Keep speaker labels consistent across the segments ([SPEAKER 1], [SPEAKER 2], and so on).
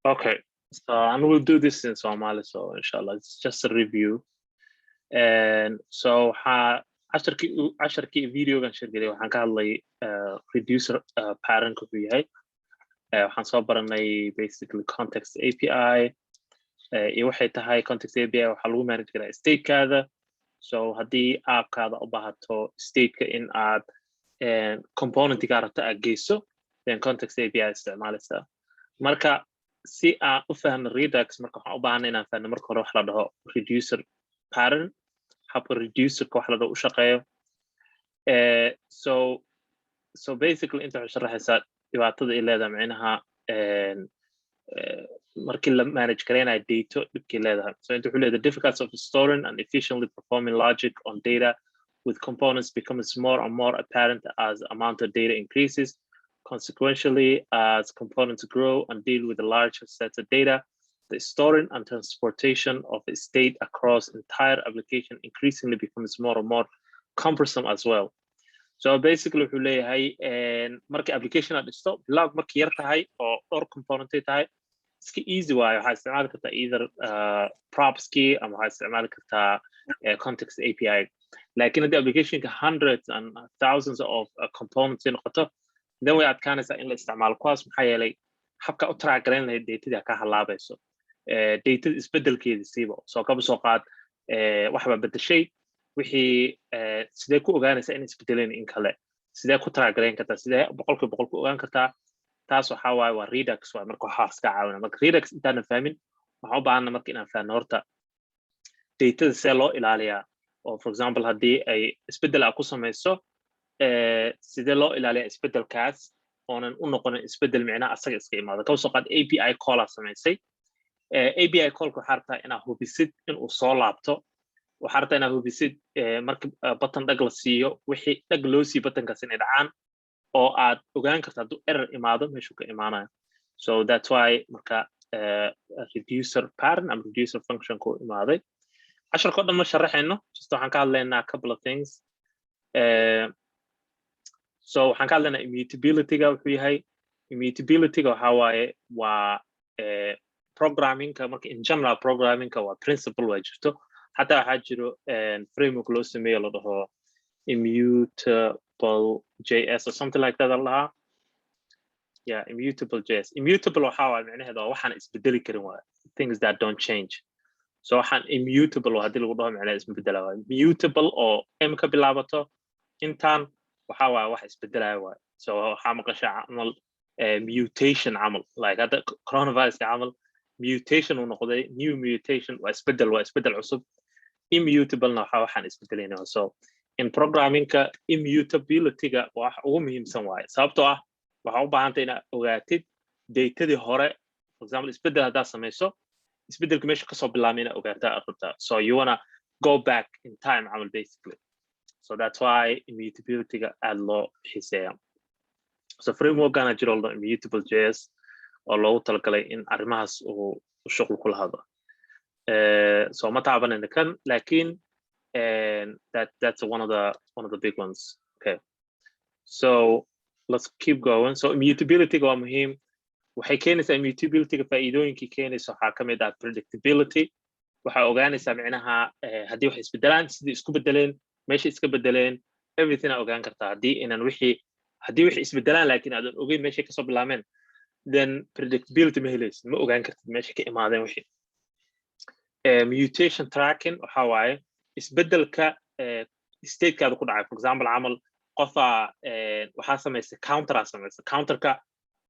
[SPEAKER 1] Okay, so I will do this in Somali, so inshallah it's just a review. And so casharkii videogan shirgelay waxaan ka hadlay reducer pattern ku yahay. Waxaan soo baranay basically context API. Iyo waxay tahay context API waxaa lagu manage karaa state-kaada. So haddii app-kaada u baahato state-ka in aad component-ga rabto aad geyso, then context API isticmaalaysaa. Marka si aan u fahno Redux, marka waxaan u baahanay inaan fahno marka hore wax la dhaho reducer pattern, habka reducerka wax la dhaho u shaqeeyo. So basically inta waxay sharaxaysaa dhibaatada ay leedahay macnaha markii la manage kareynayo data dhibkii leedahay. So inta wuxuu leedahay difficulties of storing and efficiently performing logic on data with components becomes more and more apparent as amount of data increases. Consequentially, as components grow and deal with a larger set of data, the storing and transportation of a state across entire application increasingly becomes more and more cumbersome as well. So basically, wuxuu leeyahay marka application aad dhisto, bilaab markii yar tahay oo dhowr component ay tahay, iska easy waayo. Waxaad isticmaali kartaa either props-kii ama waxaad isticmaali kartaa context API. Laakiin haddii applicationka hundreds and thousands of components ay noqoto, then way adkaanaysaa in la isticmaalo kuwaas maxaa yeelay habka u track-gareyn lahayd datadii ka halaabayso. Datada isbedelkeeda siiba. So kaba soo qaad waxba bedeshay, wixii sidee ku ogaanaysaa in isbedeleen in kale, sidee ku track-gareyn kartaa, sidee boqolkiiba boqol ku ogaan kartaa. Taas waxaa waaye waa Redux waaye marka waxaa iska caawina. Marka Redux intaanan fahmin waxaan u baahana marka inaan fahno horta datada see loo ilaaliyaa. Oo for example haddii ay isbedel aad ku samayso, sidee loo ilaaliyaa isbedelkaas oonan u noqonin isbedel micnaha asaga iska imaado. Kaba soo qaad API call aad samaysay. API callka waxaa rabtaa inaad hubisid inuu soo laabto. Waxaa rabtaa inaad hubisid marka button dhag la siiyo, wixii dhag loo siiyo buttonkaas inay dhacaan oo aad ogaan karta hadduu error imaado meeshuu ka imaanayo. So that's why marka reducer pattern ama reducer function ku imaaday. casharka oo dhan ma sharaxayno, just waxaan ka hadlaynaa couple of things. So waxaan ka hadlaynaa immutability-ga wuxuu yahay. Immutability-ga waxaa waaye waa programming-ka marka in general programming-ka waa principle waa jirto. Xataa waxaa jiro framework loo sameeyo la dhaho immutable JS or something like that allaha. Yeah, immutable JS. Immutable waxaa waaye macnaheedu waa waxaan isbedeli karin waaye. Things that don't change. So waxaan immutable waa haddii lagu dhaho macnaheedu isbedela waaye. Mutable oo M ka bilaabato intaan waxaa waaye wax isbedelaya waaye. So waxaa maqashaa camal mutation camal, like hadda coronavirus camal mutation uu noqday, new mutation waa isbedel cusub. Immutable-na waxaan isbedelayna. So in programming-ka immutability-ga waa wax ugu muhiimsan waaye. Sababtoo ah waxaa u baahantay inaad ogaatid datadii hore. For example, isbedel haddaad samayso, isbedelka meesha kasoo bilaabmay inaad ogaataa aad rabtaa. So you wanna go back in time camal basically. So that's why immutability-ga aad loo xiiseeya. So framework-gana jiro la immutable JS oo loogu talagalay in arrimahaas uu shuqul ku lahado. So ma taabanayna kan, laakiin that's one of the big ones. Okay. So let's keep going. So immutability-ga waa muhiim. Waxay keenaysaa immutability-ga faa'iidooyinkii keenaysa waxaa ka mid ah predictability. Waxaa ogaanaysaa micnaha haddii wax isbedelaan, sidii isku bedeleen, meesha iska bedeleen, everything aa ogaan kartaa. Haddii wixii isbedelaan laakiin aadan ogeyn meeshay kasoo bilaabmeen, then predictability ma helaysid, ma ogaan kartid meesha ka imaadeen wixii. Mutation tracking waxaa waaye isbedelka state-kaada ku dhacay. For example camal qofaa waxaa samaysay counter-aa samaysay. Counter-ka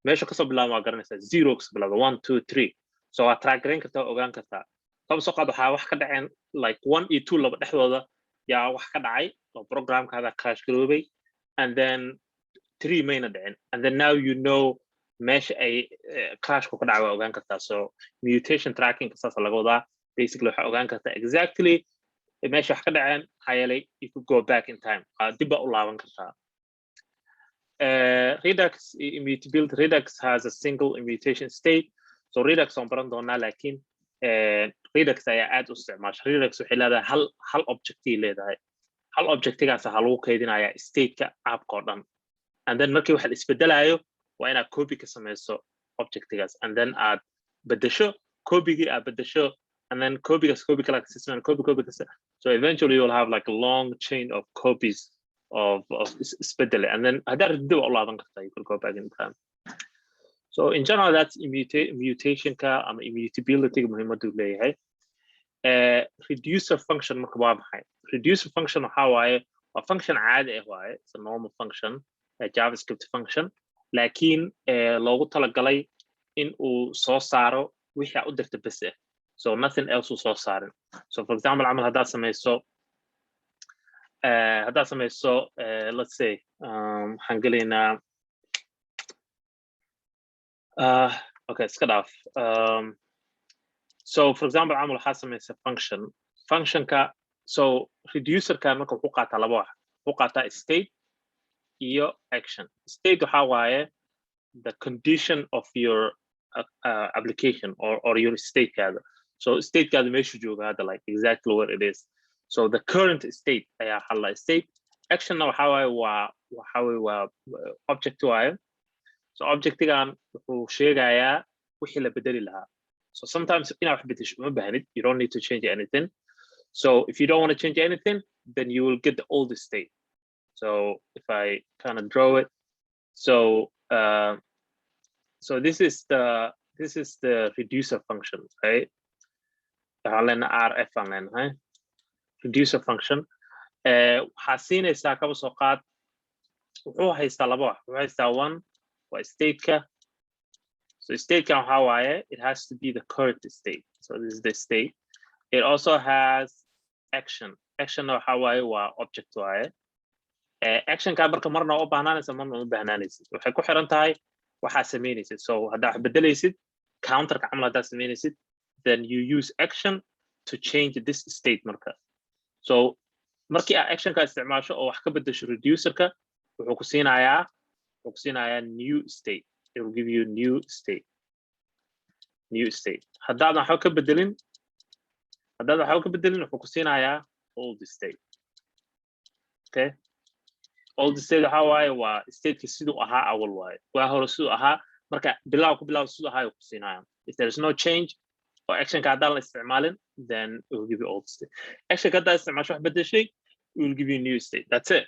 [SPEAKER 1] meesha kasoo bilaabma waa garanaysaa, 0 kasoo bilaabma 1 2 3. So waa track gareyn kartaa, ogaan kartaa. Kaba soo qaad waxaa wax ka dhaceen like 1 iyo 2 laba dhexdooda yaa wax ka dhacay oo programkaada crash garoobay, and then 3 mayna dhicin, and then now you know meesha ay crashku ka dhacay waa ogaan kartaa. So mutation tracking saas laga wadaa. Basically waxaa ogaan kartaa exactly meesha wax ka dhaceen, maxaa yeelay you could go back in time. Dib baa u laaban kartaa. Redux immutability. Redux has a single immutation state. So Redux on baran doonaa, laakiin Redux ayaa aad u isticmaasha. Redux waxay leedahay hal object-ay leedahay. Hal object-gaas waxaa lagu kaydinayaa state-ka app-ka oo dhan. And then markii wax la isbedelayo waa inaad copy ka samayso object-gaas, and then aad bedesho copy bedesho and then copy like system copy so eventually you'll have like a long chain of copies of isbedel and then haddaad dib u laaban kartaa you could go back in time. So in general that's mutation ka ama immutability muhiimadu leeyahay. Reducer function marka waa maxay? Reducer function waxa waaye waa function caadi ah waaye, it's a normal function, a JavaScript function, laakiin loogu talagalay in uu soo saaro wixii u dirta bas ah, so nothing else uu soo saarin. So for example camal haddaad samayso let's say waxaan gelaynaa okay iska dhaaf. So for example camal waxaa samaysa functionka so reducerka marka wuxuu qaataa laba wax, wuxuu qaataa state iyo action. State waxa waaye the condition of your application or your state kaada. So state kaada meeshu jooga hadda like exactly what it is. So the current state ayaa xalla state. Action waxa waaye waa object waaye. So objectigan wuxuu sheegayaa wixii la bedeli lahaa. So sometimes inaad wax bedesho uma baahnid, you don't need to change anything. So if you don't want to change anything, then you will get the old state. So if I kind of draw it, so this is the reducer function, right? RF right? Reducer function. Waxaa siinaysaa kaba soo qaad wuxuu haystaa laba wax, wuxuu haystaa one waa state-ka. So state-ka waxa waaye it has to be the current state. So this is the state. It also has action. Action waxa waaye waa object waaye. Action ka marka marna u baahnanaysa marna u baahnanaysid. Waxay ku xiran tahay waxa sameynaysid. So haddaad bedelaysid counter ka camal haddaad sameynaysid, then you use action to change this state marka. So markii aad action ka isticmaasho oo wax ka bedesho reducer-ka wuxuu ku siinayaa new state. It will give you new state. Haddaad waxa ka bedelin wuxuu ku siinayaa old state. Okay? Old state waxa waaye waa state-ki siduu ahaa awal waaye. Waa hore siduu ahaa marka bilow siduu ahaa ku siinayaa. If there is no change or action ka haddaan la isticmaalin, then it will give you old state. Action ka haddaad isticmaasho wax bedeshay, it will give you new state. That's it.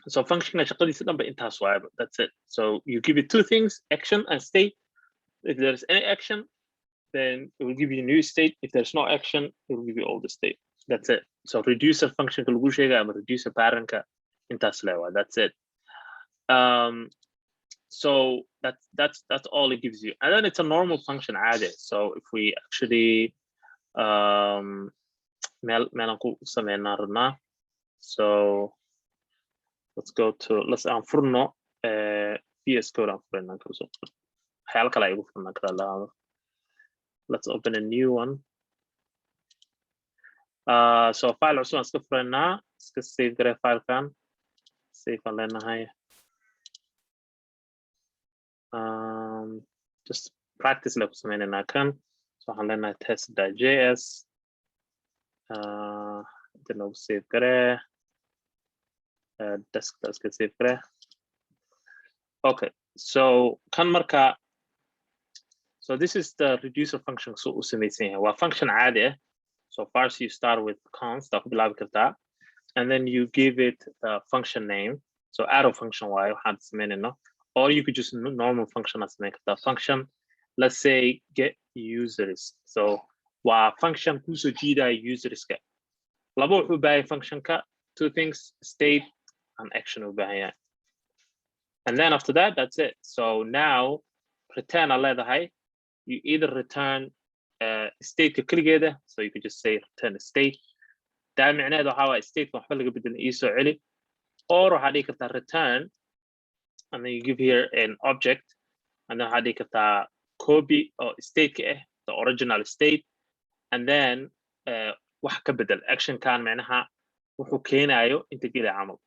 [SPEAKER 1] So function shaqadiisa dhan ba intaas waaye, that's it. So you give it two things, action and state. If there's any action, then it will give you new state. If there's no action, it will give you old state. That's it. So reducer function ka lagu sheegay ama reducer pattern ka intaas leeyahay. That's it. So that's all it gives you. And then it's a normal function added. So if we actually meelan ku sameynaa rabnaa. So let's go to furno VS Code aan furnaa kaso. Waxyaalo kale ayuu furnaa kala lahaado. Let's open a new one. So file cusub aan iska furnaa, iska save garee filekan. Save aan leenahay. Just practice la ku sameynaa kan. So waxaan leenahay test.js. Then I'll save garee. Let's get save garee. Okay, so kan marka. So this is the reducer function so u samaysan yahay. Waa function caadi ah. So first you start with const ku bilaabi kartaa, and then you give it the function name. So arrow function waaye waxaan sameynayno, or you could just normal function as samayn kartaa. Function, let's say get users. So waa function kusoo jiidaya userska. Laba wuxuu baahay function-ka, two things, state and action u baahan yahay. And then after that, that's it. So now return a leedahay. You either return state kaligeeda, so you could just say return state. Daa micnaheedu waxa waaye state waxba laga bedelin ii soo celi. Or waxaa dhihi kartaa return, and then you give here an object, and then waxaa dhihi kartaa copy or state ka the original state, and then wax ka bedel action kan micnaha wuxuu keenayo inta geli camal.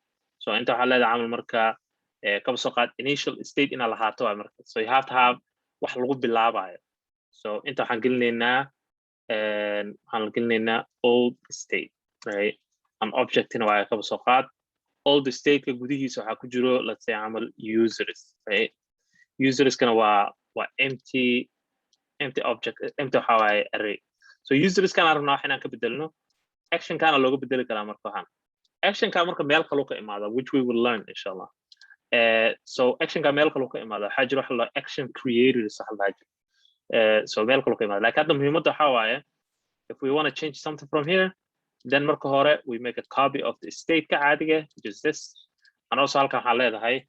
[SPEAKER 1] So inta waxaa leedahay camal marka kaba soo qaad initial state ina lahaato waa marka. So you have to have wax lagu bilaabayo. So inta waxaan gelinaynaa old state, right? An object ina waa kaba soo qaad. Old state ka gudihiisa waxaa ku jiro, let's say camal users, right? Users kana waa empty empty object, empty Hawaii array. So users can arrow now and can action can logo bedeli kara marka waxan. Action can marka meel kale ka imaada, which we will learn inshallah. So action can meel kale ka imaada. Waxa jiro waxa action creator sax la so meel kale ka imaada. Like hadda muhiimadda waxa waaye, if we want to change something from here, then marka hore we make a copy of the state ka caadiga, which is this. And also halkan waxa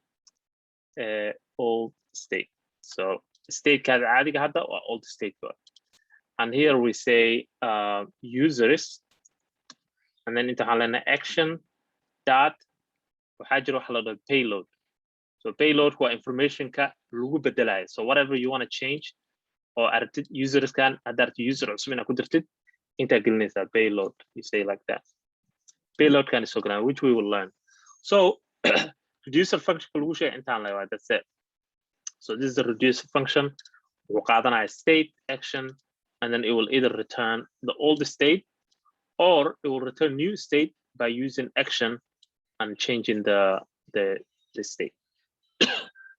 [SPEAKER 1] leedahay old state. So state ka caadiga hadda waa old state. And here we say users, and then into halena action dot payload. So payload for information ka lagu bedelayo. So whatever you want to change or users can adapt user usmina ku dirtid inta gelinaysa payload. You say like that. Payload can is so grand, which we will learn. So reducer function lagu sheegay intaan la that's it. So this is the reducer function. Wuxuu qaadanaya state action, and then it will either return the old state or it will return new state by using action and changing the state.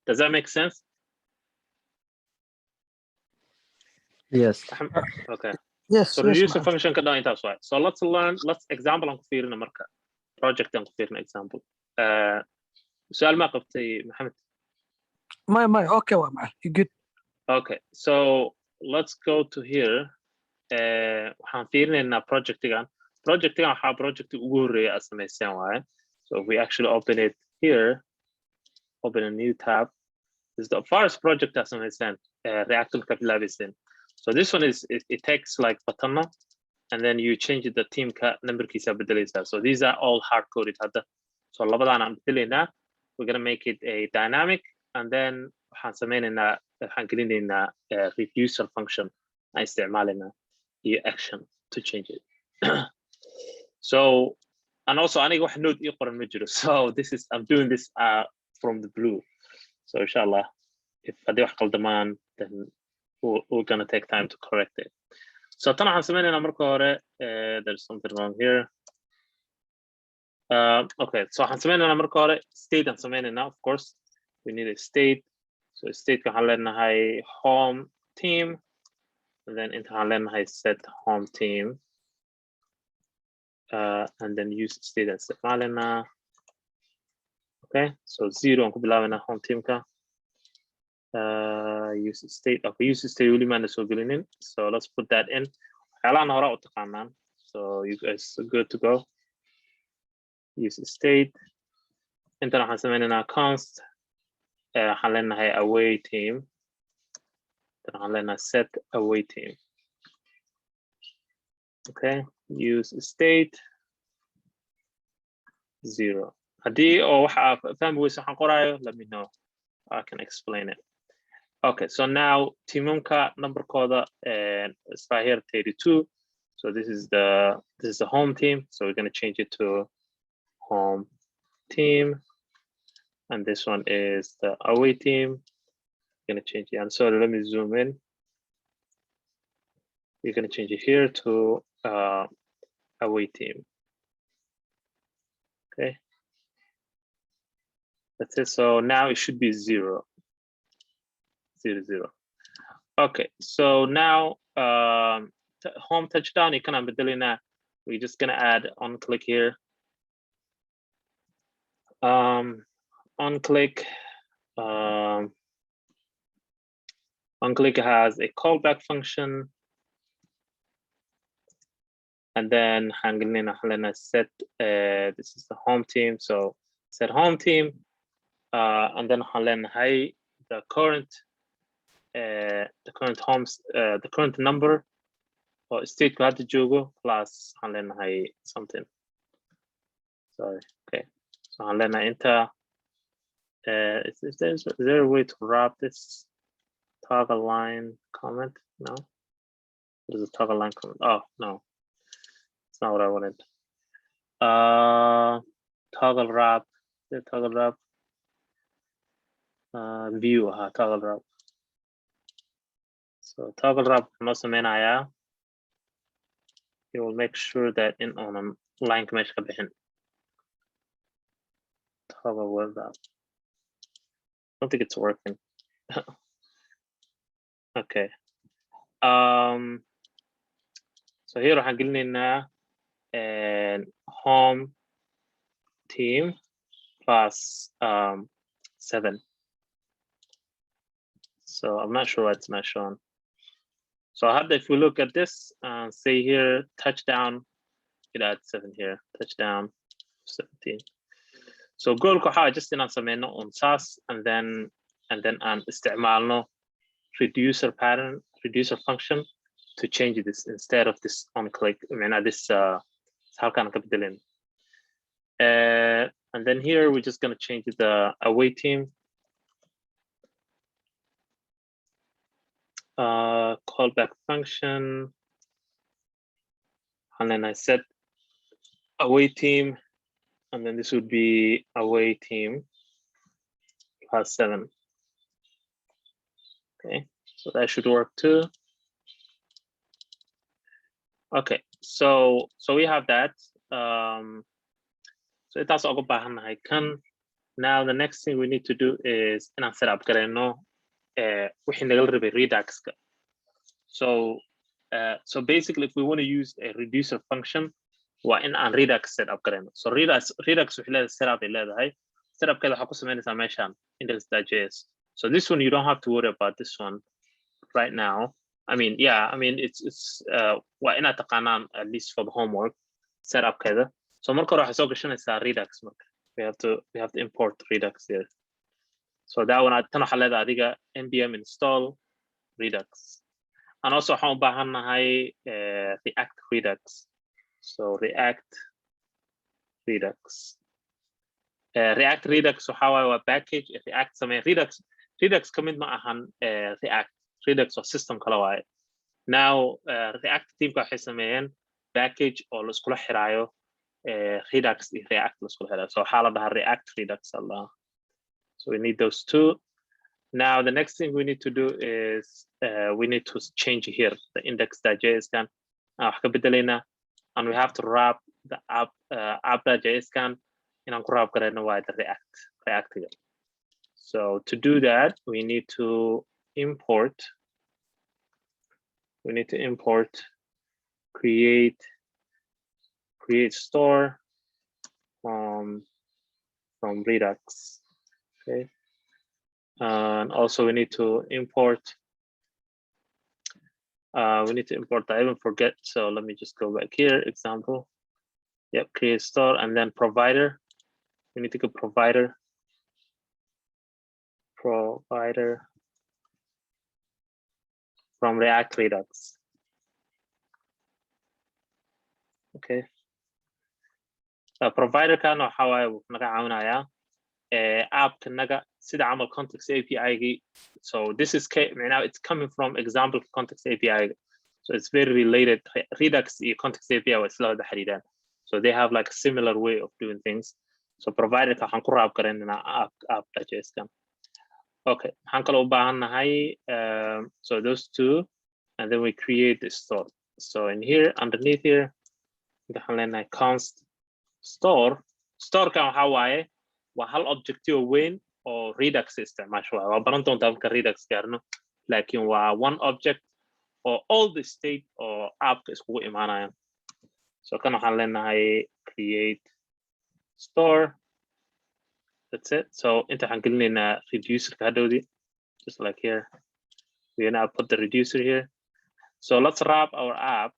[SPEAKER 1] Does that make sense?
[SPEAKER 2] Yes.
[SPEAKER 1] Okay.
[SPEAKER 3] Yes.
[SPEAKER 1] So reducer function ka dhaw intaas waay. So let's example aan ku fiirina marka. Project aan ku fiirina example. Su'aal ma qabtay Maxamed?
[SPEAKER 3] My okay waa macna. You good.
[SPEAKER 1] Okay. So let's go to here. Waxaan fiirinaynaa projectigan waxaa project ugu horeeya aad samayseen waaye. So if we actually open it here, open a new tab, this is the first project aad samayseen, reactor ka bilaabayseen. So this one is it takes like button, and then you change the team ka numberkiisa bedelaysa. So these are all hard coded hadda. So labadan aan bedelaynaa, we're going to make it a dynamic, and then waxaan gelinaynaa reducer function aan isticmaalayna action to change it. So, and also aniga wax note ii qoran ma jiro. So this is, I'm doing this from the blue. So inshallah, if hadii wax qaldamaan, then we're gonna take time to correct it. So tan waxaan sameynayna marka hore, there's something wrong here. Okay, so waxaan sameynayna marka hore state aan sameynayna. Of course we need a state. So state waxaan leenahay home team, and then into waxaan set home team, and then use state as isticmaalana. Okay, so 0 aan ku bilaabana home team ka. Use state. Okay, use state weli maana soo gelinin. So let's put that in. Waxyaalahan hore u taqaanaan. So you guys are good to go. Use state. Intan waxaan sameynayna const. Waxaan leenahay away team. Then waxaan leenahay set away team. Okay, use state 0. Hadii oo waxa fahmi weyso waxaan qoraayo, let me know. I can explain it. Okay, so now teamumka numberkooda is right here 32. So this is the home team. So we're going to change it to home team, and this one is the away team. I'm going to change it. I'm sorry, let me zoom in. We're going to change it here to away team. Okay, that's it. So now it should be 0. 0, 0. Okay, so now home touchdown, you can bedelina. We're just gonna add on click here. On click has a callback function, and then Hanglina set this is the home team. So set home team, and then Halen the current number or state had to jogo plus Halen something. Sorry. Okay. So Halen enter. Is there a way to wrap this toggle line comment? No. There's a toggle line comment. Oh no, it's not what I wanted. Toggle wrap. The toggle wrap. View. Toggle wrap. So toggle wrap also menaya. You will make sure that in on a line mesh kabihin. Toggle web wrap. I don't think it's working. Okay. So here waxaan gelinaynaa home team plus 7. So I'm not sure why it's not shown. So if we look at this, say here touchdown, it adds 7 here, touchdown 17. So goalku waxaa just inaan sameyno on SAS and then aan isticmaalno reducer function to change this instead of this on click. I mean, this halkaan ka bedelin. And then here we're just going to change the away team. Callback function. And then I set away team. And then this would be away team plus 7. Okay, so that should work too. Okay, so we have that. So that's all I can. Now the next thing we need to do is set up Redux. So basically, if we want to use a reducer function, we're in Redux setup. So Redux setup index.js. So this one you don't have to worry about this one right now. I mean, yeah, I mean it's we're in at least for the homework setup. So marka hore waxaa soo gashanaysaa Redux marka. We have to import Redux here. So that one tan waxaa leedahay adiga npm install Redux. And also waxaan u baahannahay React Redux. So React Redux. React Redux waxaa waaye waa package React samee Redux ka mid ma ahan React. Redux waa system kale waaye. Now React teamka waxay sameeyeen package oo la iskula xiraayo Redux iyo React la iskula xiraayo. So waxaa la dhahaa React Redux Allah. So we need those two. Now the next thing we need to do is we need to change here the index.js scan. Wax ka bedelayna and we have to wrap the app.js scan in aan ku wrap garayno waa the React here. So to do that we need to import create store from Redux. Okay. And also we need to import I even forget, so let me just go back here. Example, yep, create store and then provider. We need to go provider from React Redux. Okay. Provider kan waxa waaye naga caawinayaa app naga sida camal context API. So this is now it's coming from example context API. So it's very related. Redux and context API was slow the xiriiraan. So they have like a similar way of doing things. So provider ka waxaan ku wrap garayna app.js kan. Okay, waxaan kaloo u baahannahay so those two and then we create the store. So in here underneath here waxaan leenahay const store kan waxa waaye waa hal objective weyn oo Redux isticmaasho waa baran doontaa marka Redux gaarno laakiin waa one object or all the state or app iskugu imaanayaan. So kan waxaan leenahay create store. That's it. So inta waxaan gelinaynaa reducer ka hadhowdi just like here. We're gonna put the reducer here. So let's wrap our app.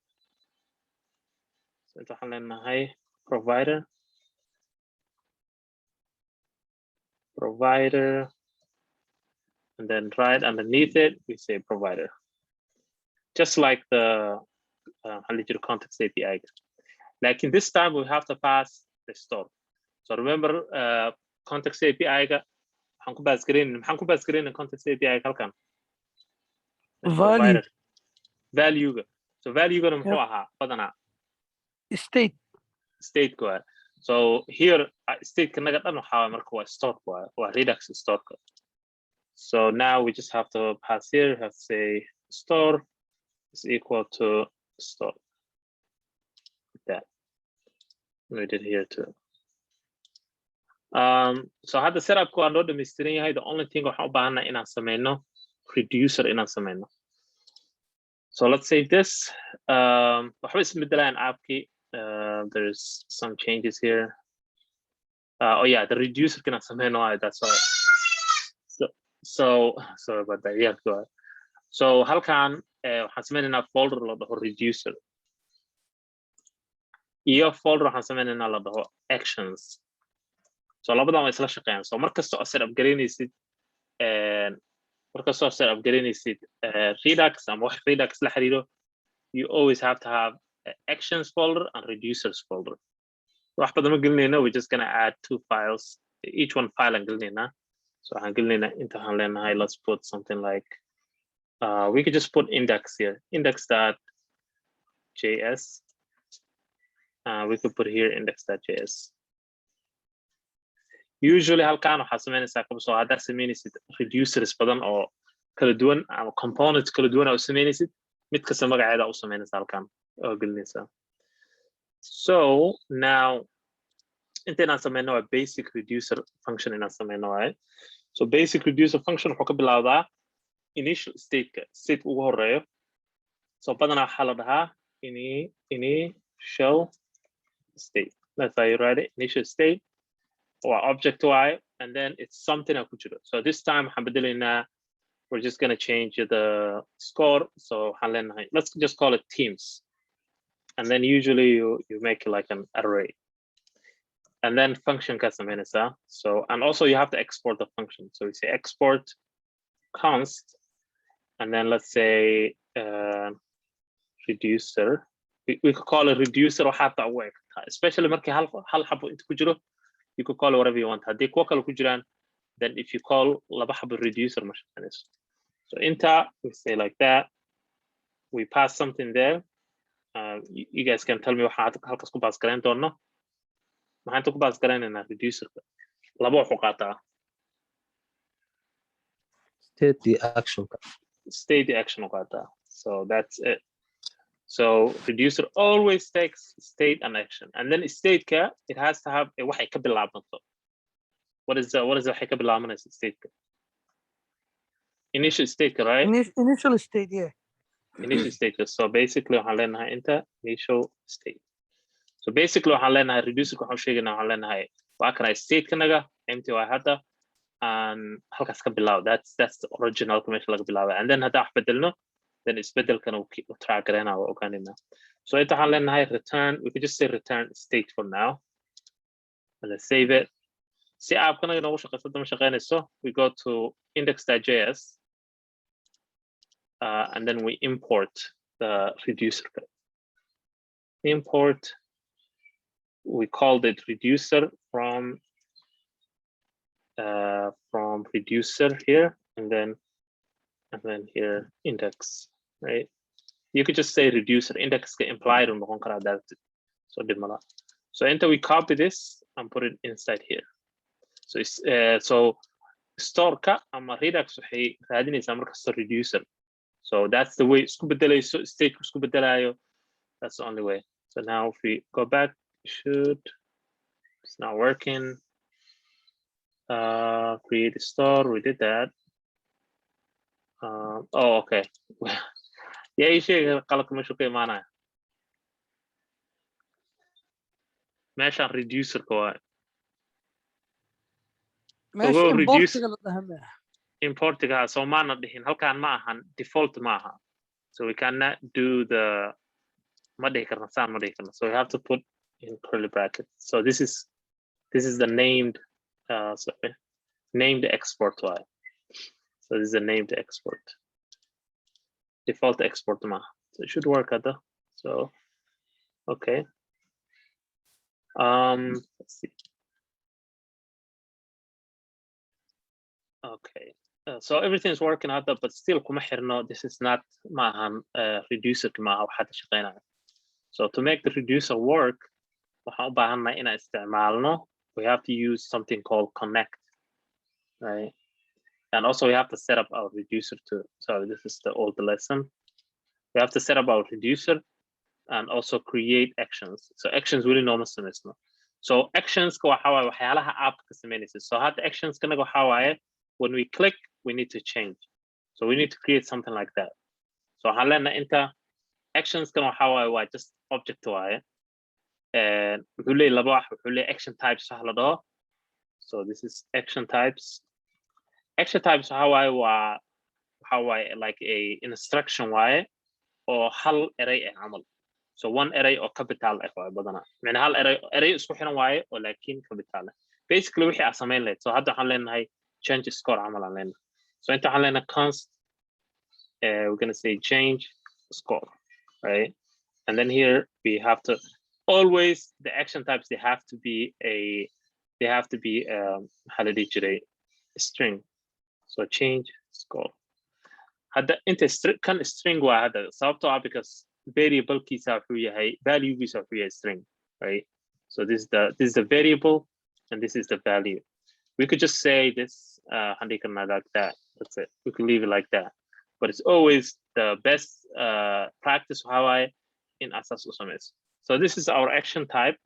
[SPEAKER 1] So inta waxaan leenahay provider and then right underneath it we say provider, just like the context API. Like in this time we have to pass the store. So remember context API ga waxaan ku pass gareyn context API halkan value ga. So value ga muxuu ahaa badanaa state ko. So here state kanaga dhan waxaa marka waa store waa Redux store. So now we just have to pass here, we have to say store is equal to store. Like that. We did here too. So hadda setup waa noo dhameystiran yahay. The only thing waxaan u baahannahay inaan sameyno reducer inaan sameyno. So let's save this. There's some changes here. Oh yeah, the reducer can have that's why. So sorry about that. Yeah, go ahead. So halkan waxaan sameynaynaa folder la dhaho reducer. Iyo folder waxaan sameynaynaa la dhaho actions. So labadan way isla shaqeeyaan. So markasta oo setup gareynaysid Redux ama wax Redux la xiriiro, you always have to have actions folder and reducers folder. Wax badan ma gelinayna, we're just gonna add 2 files, each one file aan gelinayna. So I'm gelinayna inta waxaan leenahay, let's put something like we could just put index here, index.js. We could put here index.js. Usually halkan waxaa sameynaysaa soo haddaa sameynaysid reducers badan oo kala duwan ama components kala duwan oo sameynaysid, mid kasta magaceeda u sameynaysaa halkan oo gelinaysaa. So now intaan sameyno waa basic reducer function inaan sameyno waaye. So basic reducer function wuxuu ka bilowdaa initial state ugu horeeyo. So badanaa waxaa la dhahaa initial state. That's how you write it, initial state. Or object y, and then it's something I put. So this time we're just gonna change the score. So let's just call it teams. And then usually you make it like an array. And then function kasaminasa. So and also you have to export the function. So we say export const, and then let's say reducer. We could call it reducer or have to work, especially marki hal habo inta ku jiro. You could call it whatever you want. Then if you call reducer, so inta we say like that. We pass something there. You guys can tell me how to pass current or no. How to pass current in a reducer.
[SPEAKER 2] State the action.
[SPEAKER 1] State the action. So that's it. So reducer always takes state and action, and then state it has to have a waxay ka bilaabanto. What is waxay ka bilaabanaysa state? Initial state, right?
[SPEAKER 3] Initial state, yeah.
[SPEAKER 1] Initial state. So basically waxaan leenahay inta initial state. So basically waxaan leenahay reducer waxaan sheegaynaa waxaan leenahay waa kana state kanaga empty waa hadda and halkaas ka bilaab. That's the original meesha laga bilaabay, and then hadda wax bedelno, then it's better can track now. So it's return, we could just say return state for now. And let's save it. See, I'm gonna so we go to index.js and then we import the reducer. Import, we called it reducer from reducer here, and then here index, right? You could just say reducer, index implied on the so enter we copy this and put it inside here. So it's so store ka ama Redux waxay raadinaysaa markasta reducer. So that's the way state isku bedelayo. That's the only way. So now if we go back, it's not working. Create a store, we did that. Oh, okay. Yeah, you should call it mana. Mesh and reducer ko. Import so mana dihin halkan maahan default maaha. So we cannot do the so we have to put in curly brackets. So this is the named named export y. So this is a named export. Default export ma. So it should work at the so okay. Let's see. Okay. So everything's working out there, but still this is not reducer. So to make the reducer work, we have to use something called connect, right? And also we have to set up our reducer too. So this is the old lesson. We have to set up our reducer and also create actions. So actions really normal. So actions go how app. So how the actions gonna go how when we click, we need to change. So we need to create something like that. So waxaan leenahay inta actions kan waxa waaye waa just object waaye. Wuxuu leeyahay laba wax, wuxuu leeyahay action types wax la dhaho. So this is action types. Action types waxa waaye like a instruction waaye oo hal array ah camal. So one array oo capital ah waaye badanaa. Macna hal array isku xiran waaye oo laakiin capital ah. Basically wixii aan samayn lahayd. So hadda waxaan leenahay change score camal aan leenahay. So inta waxaan leenahay const we're going to say change score, right? And then here we have to always the action types they have to be how did it a string. So change score. Hadda inta kan string waa hadda sababtoo ah because variable kiisa wuxuu yahay value kiisa wuxuu yahay string, right? So this is the variable and this is the value. We could just say this like that. That's it. We could leave it like that. But it's always the best practice how I in Asas Usamis. So this is our action type.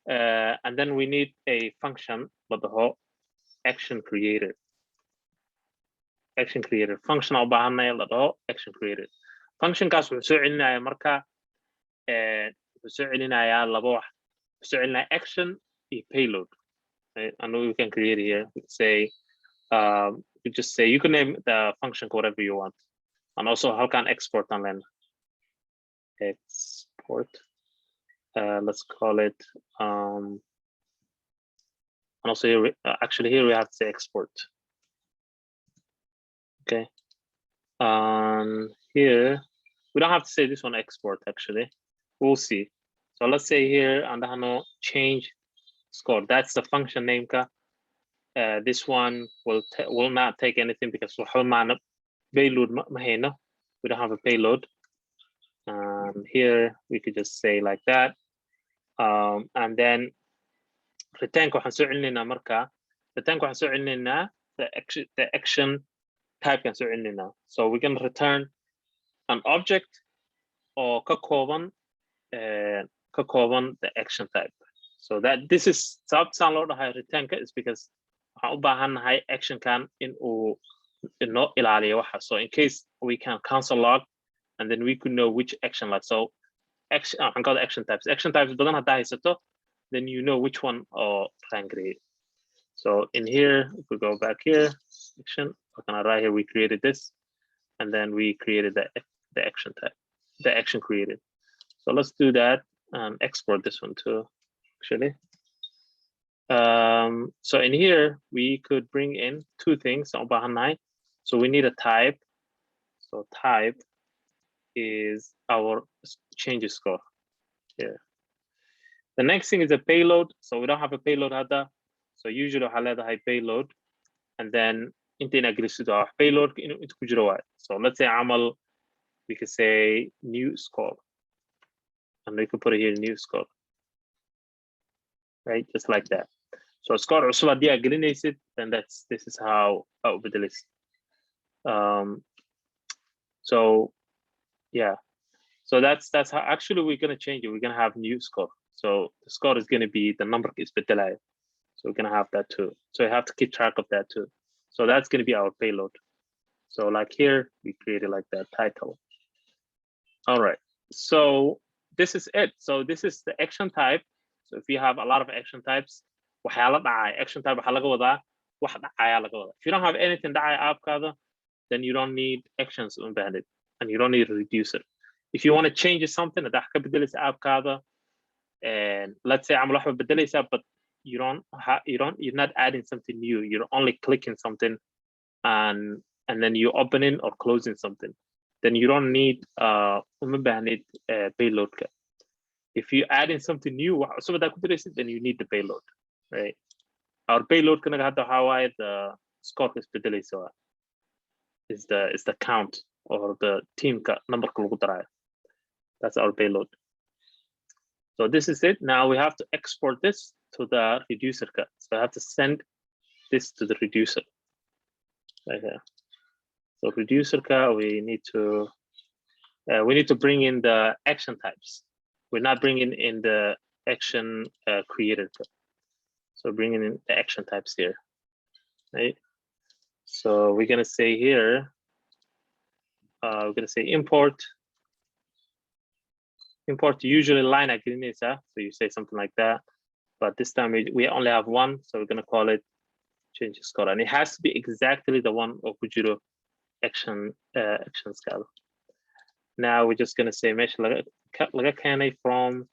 [SPEAKER 1] And then we need a function, but the whole action created. Action created. Function oo baahanay la dhaho action created. Function kaas wuxuu soo celinayaa marka wuxuu soo celinayaa laba wax. Wuxuu soo celinayaa action iyo payload. Right? I know we can create here. We say you just say you can name the function whatever you want. And also how can export and then export. Let's call it and also here actually here we have to say export. Okay. Here we don't have to say this one export actually. We'll see. So let's say here and change score. That's the function name. This one will not take anything because payload. We don't have a payload. Here we could just say like that. And then return the action type can now. So we can return an object or the action type. So that this is sound high return is because high action can not so in case we can cancel log and then we could know which action like so action I got action types then you know which one or can create. So in here if we go back here action right here we created this and then we created the action type, the action created. So let's do that and export this one too actually. So in here we could bring in two things on behind. So we need a type. So type is our change score here. The next thing is a payload. So we don't have a payload hadda. So usually I high payload and then payload into so let's say amal we could say new score and we could put it here new score, right? Just like that. So score also then this is how with the list. So yeah, so that's how actually we're going to change it. We're going to have new score. So the score is going to be the number is bedelay. So we're going to have that too. So you have to keep track of that too. So that's going to be our payload. So like here we created like that title. All right, so this is it. So this is the action type. So if you have a lot of action types, action type if you don't have anything then you don't need actions embedded and you don't need a reducer. If you want to change something and let's say but you're not adding something new, you're only clicking something and then you opening or closing something, then you don't need payload. If you add in something new then you need the payload, right? Our payload the score is the count or the team number. That's our payload. So this is it. Now we have to export this to the reducer. So I have to send this to the reducer right here. So reducer we need to bring in the action types. We're not bringing in the action creator. So bringing in the action types here, right? So we're gonna say here we're going to say import usually line agreements, so you say something like that, but this time we only have one, so we're going to call it change score, and it has to be exactly the one of Kujiro action scale. Now we're just going to say mesh laga keenay from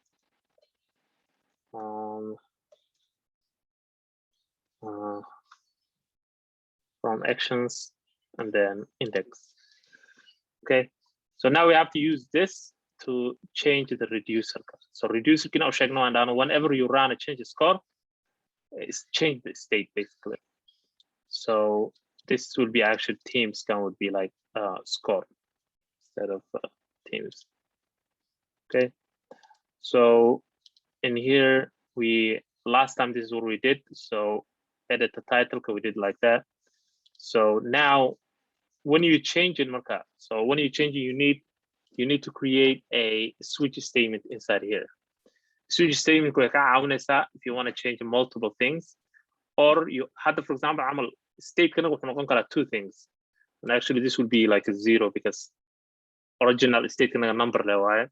[SPEAKER 1] actions and then index. Okay, so now we have to use this to change the reducer. So reducer can check no and whenever you run a change score, it's change the state basically. So this will be actually teams can would be like score instead of teams. Okay, so in here last time this is what we did. So edit the title, we did like that. So now when you change it, Marka, so when you change it, you need to create a switch statement inside here. Switch statement if you want to change multiple things, or you had, for example, state two things, and actually this would be like a 0 because original state number level, right?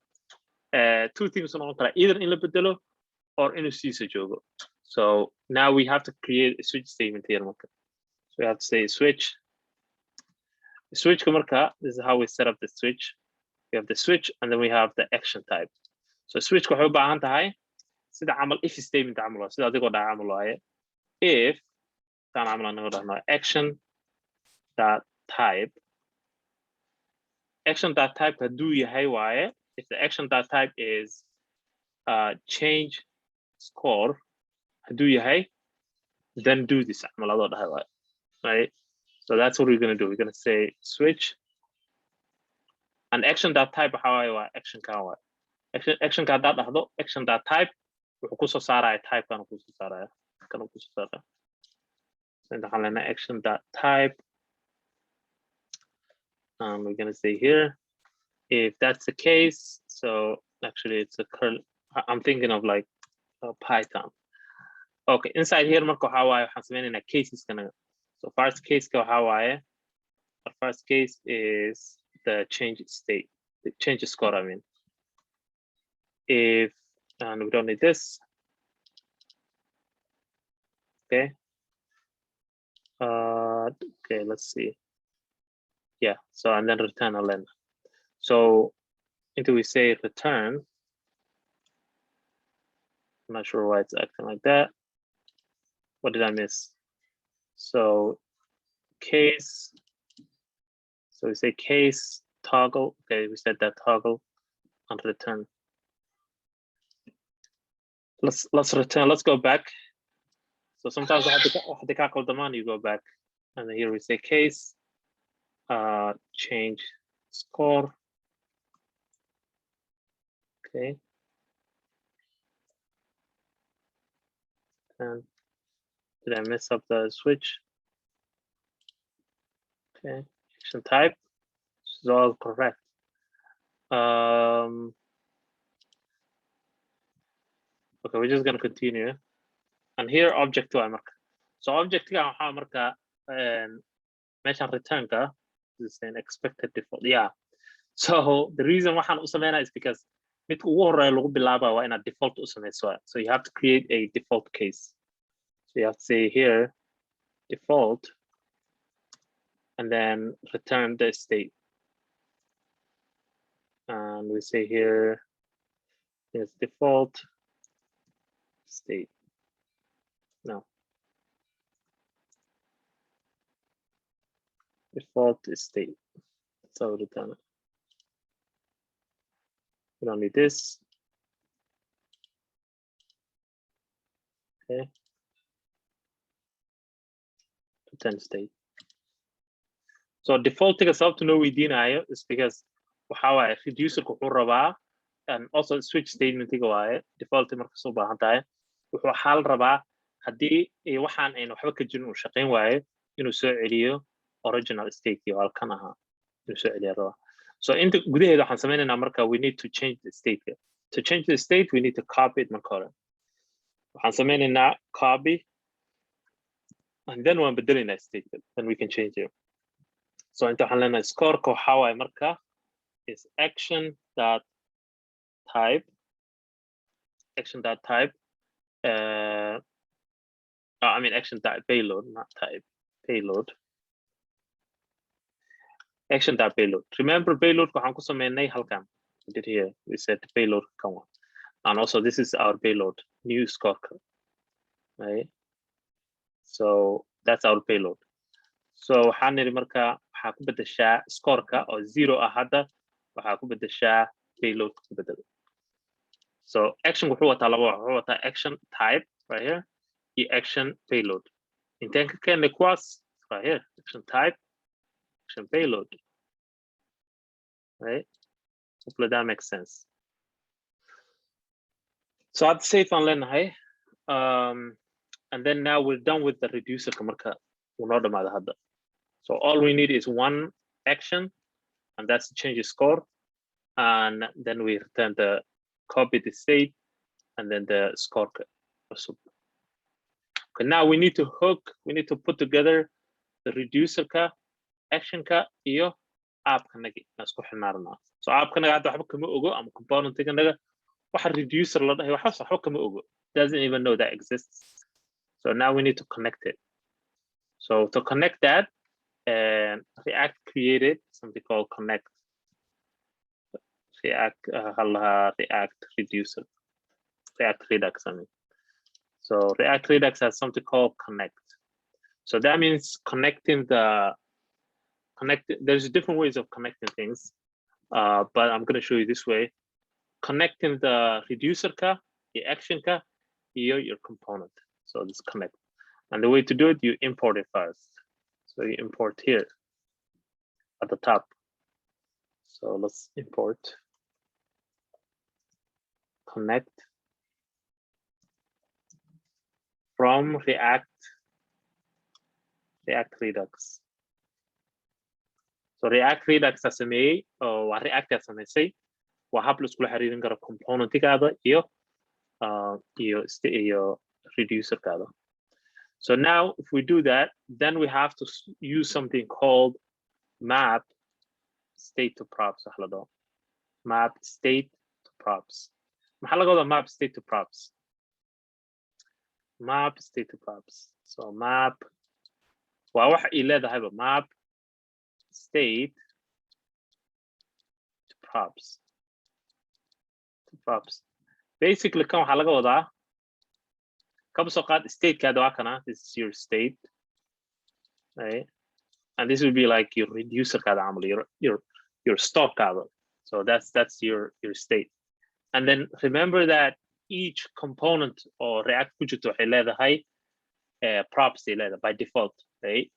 [SPEAKER 1] Two things either in the or in a jogo. So now we have to create a switch statement here. So we have to say switch. Switch, this is how we set up the switch. We have the switch and then we have the action type. So switch if statement if action dot type do if the action dot type is change score then do this, right? So that's what we're going to do. We're going to say switch and action dot type action action dot type type and action dot type, we're going to say here if that's the case. So actually it's a curl. I'm thinking of like Python. Okay, inside here marko in a cases so first case the first case is the change state, the change score, I mean. If and we don't need this. Okay. Okay, let's see. Yeah, so and then return a len. So until we say return, I'm not sure why it's acting like that. What did I miss? So case, so we say case toggle. Okay, we said that toggle and return. Let's return. Let's go back. So sometimes you go back, and here we say case change score. Okay. And did I mess up the switch? Okay, action type. This is all correct. Okay, we're just gonna continue. And here object to mark. So object mention return is an expected default. Yeah. So the reason why is because in a default. So you have to create a default case. So you have to say here default and then return the state. And we say here is default state. No. Default state. That's how we return it. We don't need this. Okay. Return state. So default sababta noo weydiinayo is because waxa reducer wuxuu rabaa and also switch statement waaye default marka soo baahan tahay wuxuu xal rabaa hadii waxaan aynu waxba ka jirin uu shaqeyn waayo inuu soo celiyo original state iyo halkan aha inuu soo celiyo rabaa. So inta gudaheeda waxaan sameynaynaa marka we need to change the state. To change the state we need to copy it marka hore. Waxaan sameynaynaa copy and then waan bedelaynaa state, then we can change it. So inta waxaan leenahay scoreka waxaa waaye marka is action dot type I mean action dot payload, not type, payload. Action dot payload. Remember payload waxaan ku sameynay halkan. We did here. We said payload come on. And also this is our payload, new score. Right? So that's our payload. So waxaan niri marka waxaa ku bedeshaa scoreka oo 0 ah hadda waxaa ku bedeshaa payload ku bedel. So action wuxuu wataa laba wuxuu wataa action type right here iyo action payload. Intaan ka keenay kuwaas right here action type action payload. Right? Hopefully that makes sense. So I'd say on lenahay and then now we're done with the reducer marka we're not hadda. So all we need is one action and that's to change the score and then we return the copy the state and then the score. Okay, now we need to put together the reducer ka action ka iyo app kanagi nasku xinaarna. So app kanaga hadda waxba kama ogo ama component kanaga waxa reducer la dhahay waxa sax kama ogo, doesn't even know that exists. So now we need to connect it. So to connect that, React created something called connect. React reducer, React Redux, I mean. So React Redux has something called connect. So that means there's different ways of connecting things, but I'm going to show you this way. Connecting the reducer ka, the action ka, your component. So this connect. And the way to do it, you import it first. So you import here at the top. So let's import connect from React Redux. So React Redux SME or React SME waa hab la isku xiriirin karo component-kaada iyo reducer kaada. So now if we do that, then we have to use something called map state to props. Map state to props. maxaa laga wadaa map state to props? Map state to props. So map waa waxa ay leedahayba map state to props. Basically kan waxaa laga wadaa kaba soo qaad state kaada waa kana, this is your state, right? And this will be like your reducer kaada camal, your store kaada. So that's your state. And then remember that each component or React ku jirto waxay leedahay props ay leedahay by default, right?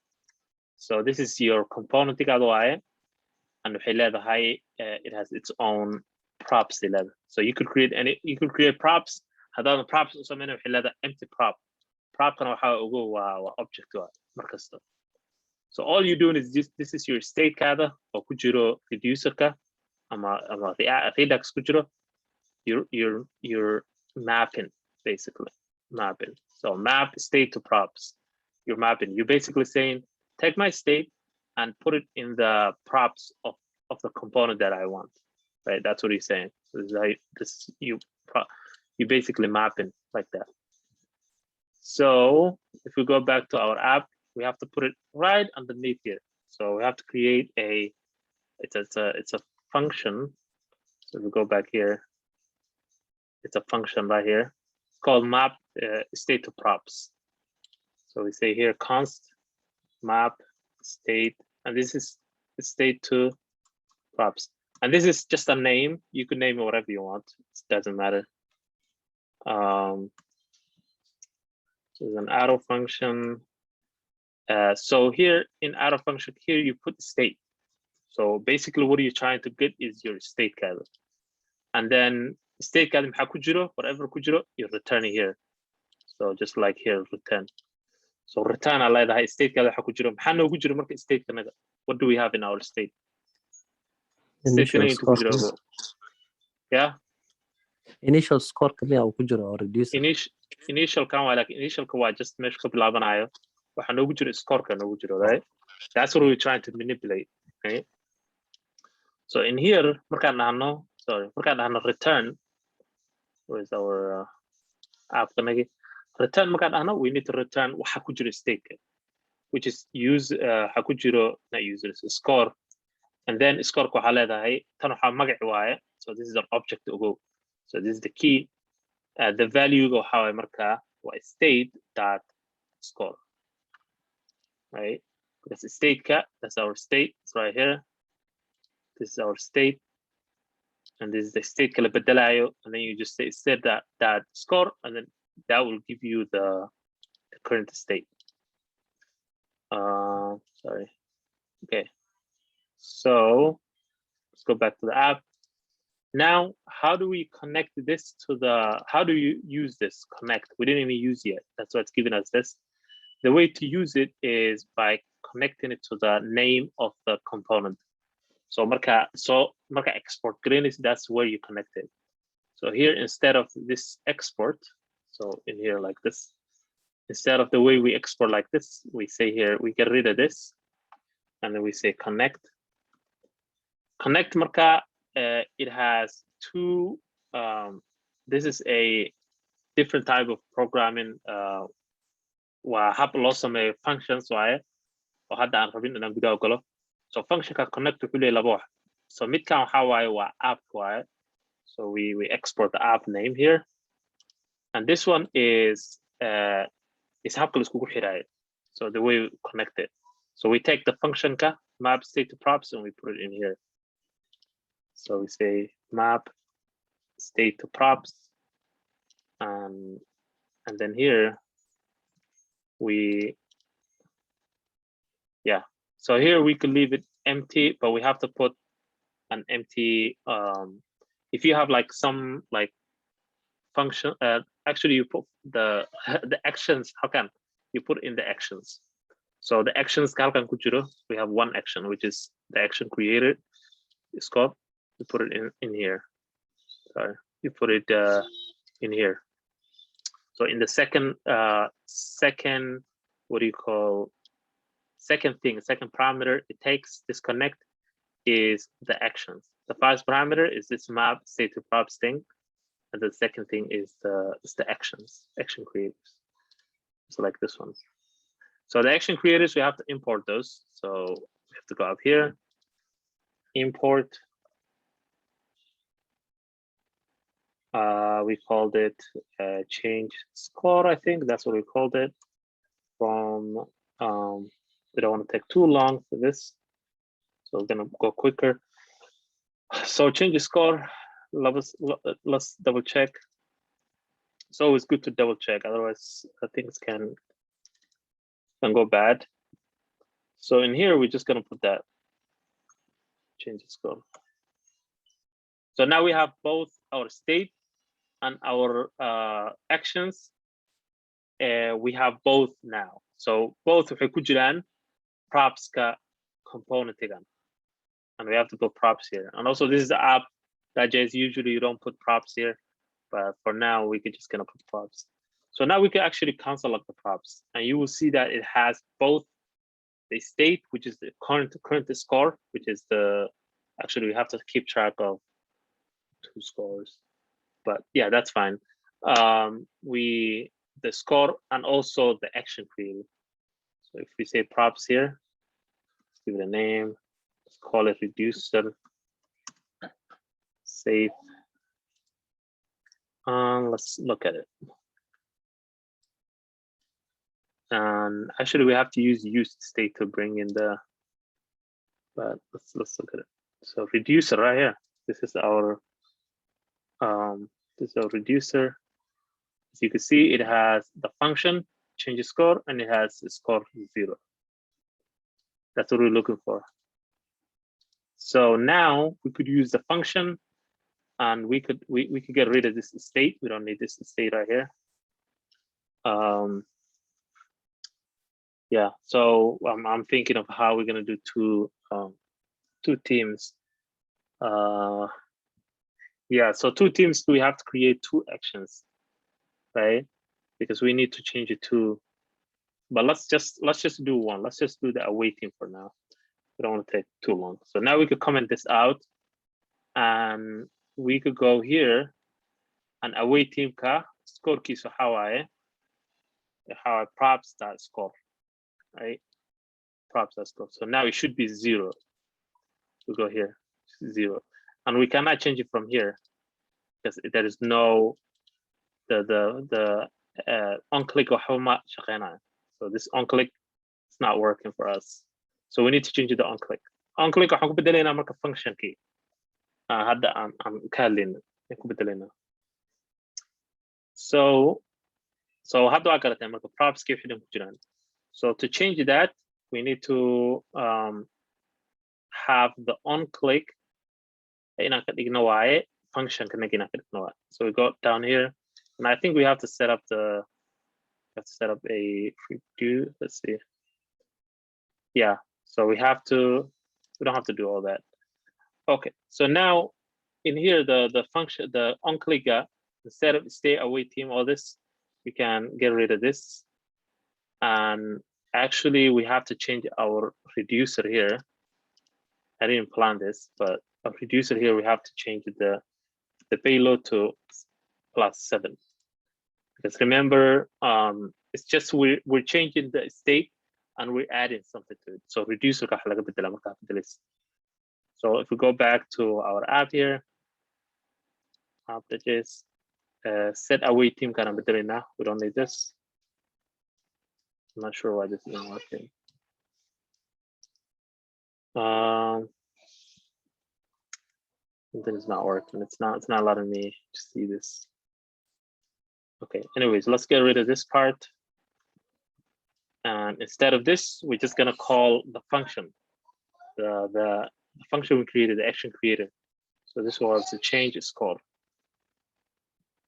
[SPEAKER 1] So this is your component kaada waaye, and waxay leedahay it has its own props ay leedahay. So you could create props. Hadaan props u sameeyna waxay leedahay empty prop. Prop kana waxa ugu waa object waa markasta. So all you're doing is this is your state kaada oo ku jiro reducer ka ama Redux ku jiro. You're mapping, basically mapping. So map state to props. You're mapping. You're basically saying, take my state and put it in the props of the component that I want. Right? That's what he's saying. You basically mapping like that. So if we go back to our app, we have to put it right underneath here. So we have to create it's a function. So if we go back here, it's a function right here. It's called map state to props. So we say here const map state, and this is state to props. And this is just a name. You can name it whatever you want. It doesn't matter. So there's an arrow function. So here in arrow function, here you put state. So basically what you're trying to get is your state kaada. And then state kaada maxaa ku jiro, whatever ku jiro, you're returning here. So just like here, return. So return aa leedahay state kaada waxa ku jiro. Maxaa noogu jiro marka state kanaga? What do we have in our state? Yeah.
[SPEAKER 2] Initial score kaliya uu ku jiro oo reducer.
[SPEAKER 1] Initial kan waa like initial ka waa just meesha ka bilaabanayo. Waxa noogu jiro score ka noogu jiro, right? That's what we're trying to manipulate, right? So in here, markaan dhahno return, where's our app kanagi? Return markaan dhahno, we need to return waxa ku jiro state, which is waxa ku jiro not users score, and then score waxa leedahay tan waxa magac waaye. So this is an object to go. So this is the key. The value of how I marka was state dot score, right? Because the state cat, that's our state. It's right here. This is our state, and this is the state kala bedelayo, and then you just say set that score, and then that will give you the current state. Sorry. Okay. So let's go back to the app. Now, how do we connect this to the, how do you use this connect? We didn't even use yet. That's why it's giving us this. The way to use it is by connecting it to the name of the component. So marka export greenis, that's where you connect it. So here, instead of this export, so in here like this, instead of the way we export like this, we say here, we get rid of this, and then we say connect. Connect marka, it has two, this is a different type of programming. Waa hab loo sameeyo functions waaye oo hadda aan rabin inaan gudaha galo. So functionka connect wuxuu leeyahay laba wax. So midkan waxa waaye waa app waaye. So we export the app name here, and this one is habka la iskugu xirayo. So the way we connect it. So we take the function map state to props and we put it in here. So we say map state to props, and then here so here we could leave it empty, but we have to put an empty, if you have like some like function, actually you put the actions, how can you put in the actions? So the actions, we have one action, which is the action created. It's called, you put it in here. Sorry, you put it in here. So in the second, what do you call, second parameter it takes this connect is the actions. The first parameter is this map state to props thing, and the second thing is the actions, action creators. So like this one. So the action creators, we have to import those. So we have to go up here, import. We called it change score, I think that's what we called it. From we don't want to take too long for this, so we're gonna go quicker. So change the score. Let's double check. It's always good to double check, otherwise things can go bad. So in here, we're just gonna put that change the score. So now we have both our state and our actions. We have both now. So both waxay ku jiraan props component again, and we have to put props here. And also this is the app that just usually you don't put props here, but for now we could just gonna put props. So now we can actually cancel up the props, and you will see that it has both the state, which is the current score, which is actually we have to keep track of two scores, but yeah, that's fine. The score and also the action created. So if we say props here, let's give it a name, let's call it reducer, save, and let's look at it. And actually we have to use state to bring in but let's look at it. So reducer right here, this is our reducer. As you can see, it has the function change score, and it has score 0. That's what we're looking for. So now we could use the function, and we could get rid of this state. We don't need this state right here. Yeah, so I'm thinking of how we're gonna do two teams. Yeah, so two teams, we have to create two actions, right? Because we need to change it to but let's just do one. Let's just do the away team for now. We don't want to take too long. So now we could comment this out, and we could go here and away team ka score key. So how I props that score, right? Props that score. So now it should be 0. We go here 0, and we cannot change it from here because there is no the on click or how much. So this on click is not working for us. So we need to change the on click. On click waxaan ku bedelaynaa marka function key. Hadda aan ka hadlayna ku bedelaynaa. So hadda waa garatay marka props key xidhan ku jiraan. So to change that, we need to have the on click inaan ka dhigno waaye function kana inaan ka dhigno waaye. So we go down here, and I think we have to set up a redo. Let's see. Yeah, so we don't have to do all that. Okay, so now in here the function, the on clicker, instead of stay away team, all this, we can get rid of this. And actually we have to change our reducer here. I didn't plan this, but a reducer here, we have to change the payload to +7. Because remember, it's just we're changing the state and we're adding something to it. So reducer. So if we go back to our app here, app that is set away team kind of now. We don't need this. I'm not sure why this is not working. Something is not working. It's not allowing me to see this. Okay, anyways, let's get rid of this part. And instead of this, we're just gonna call the function, the function we created, the action created. So this was to change score.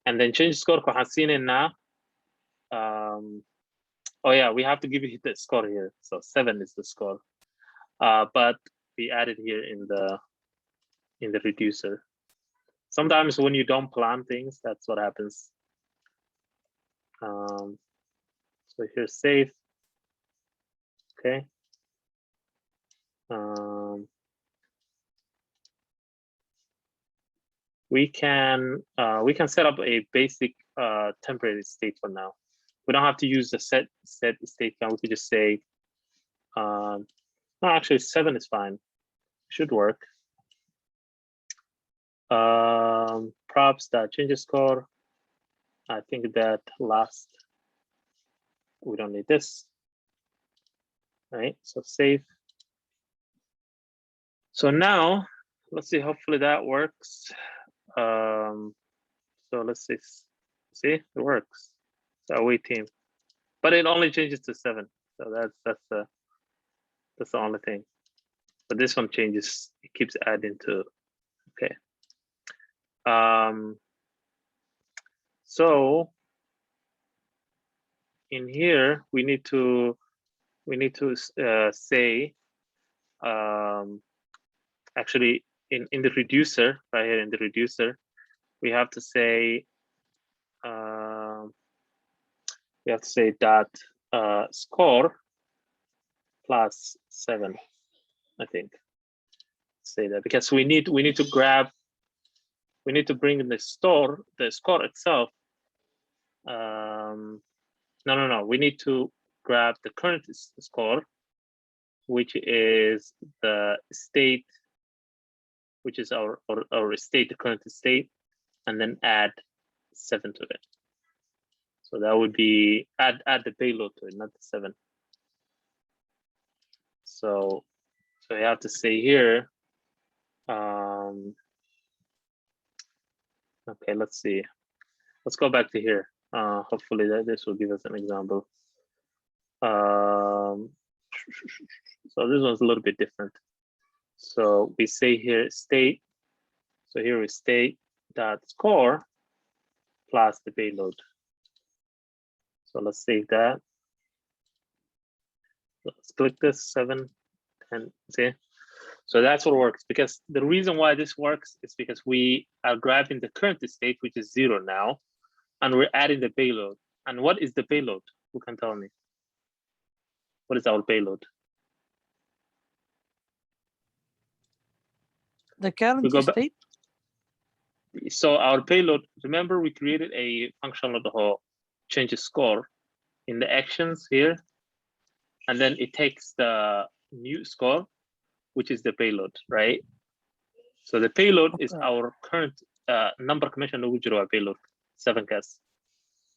[SPEAKER 1] And then change score now. Oh yeah, we have to give it the score here. So 7 is the score. But we added here in the reducer. Sometimes when you don't plan things, that's what happens. So here's save. Okay. We can set up a basic temporary state for now. We don't have to use the set state. We could just say, no, actually 7 is fine. Should work. Props.change score. I think that last, we don't need this. Right, so save. So now let's see, hopefully that works. So let's see it works. So away team, but it only changes to 7. So that's the only thing. But this one changes, it keeps adding to. Okay. So in here we need to say, actually in the reducer, right here in the reducer, we have to say dot score +7. I think say that because we need to grab, we need to bring in the score itself. No, we need to grab the current score, which is the state, which is our state, the current state, and then add 7 to it. So that would be add the payload to it, not the 7. So you have to say here. Okay, let's see. Let's go back to here. Hopefully this will give us an example. So this one's a little bit different. So we say here state. So here we state dot score plus the payload. So let's save that. Let's click this 7 and see. So that's what works, because the reason why this works is because we are grabbing the current state, which is 0 now, and we're adding the payload. And what is the payload? Who can tell me? What is our payload?
[SPEAKER 3] The current
[SPEAKER 1] go back.
[SPEAKER 3] state.
[SPEAKER 1] So our payload, remember we created a function of the whole change score in the actions here, and then it takes the new score, which is the payload, right? So the payload is our current number commission payload, 7Ks,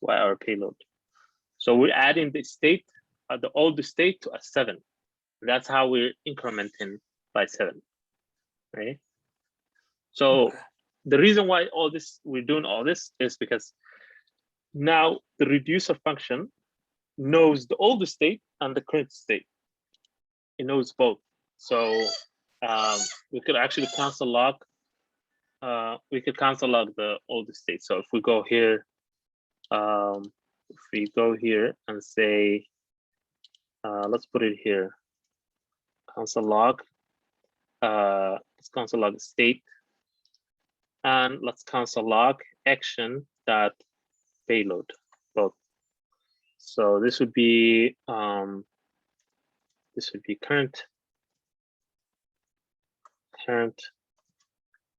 [SPEAKER 1] why our payload. So we're adding the state, the old state to a 7. That's how we're incrementing by 7, right? So the reason why we're doing all this is because now the reducer function knows the old state and the current state. It knows both. So we could actually cancel log. We could cancel log the old state. So if we go here, and say, let's put it here, cancel log. Let's cancel log state, and let's cancel log action dot payload both. So this would be current,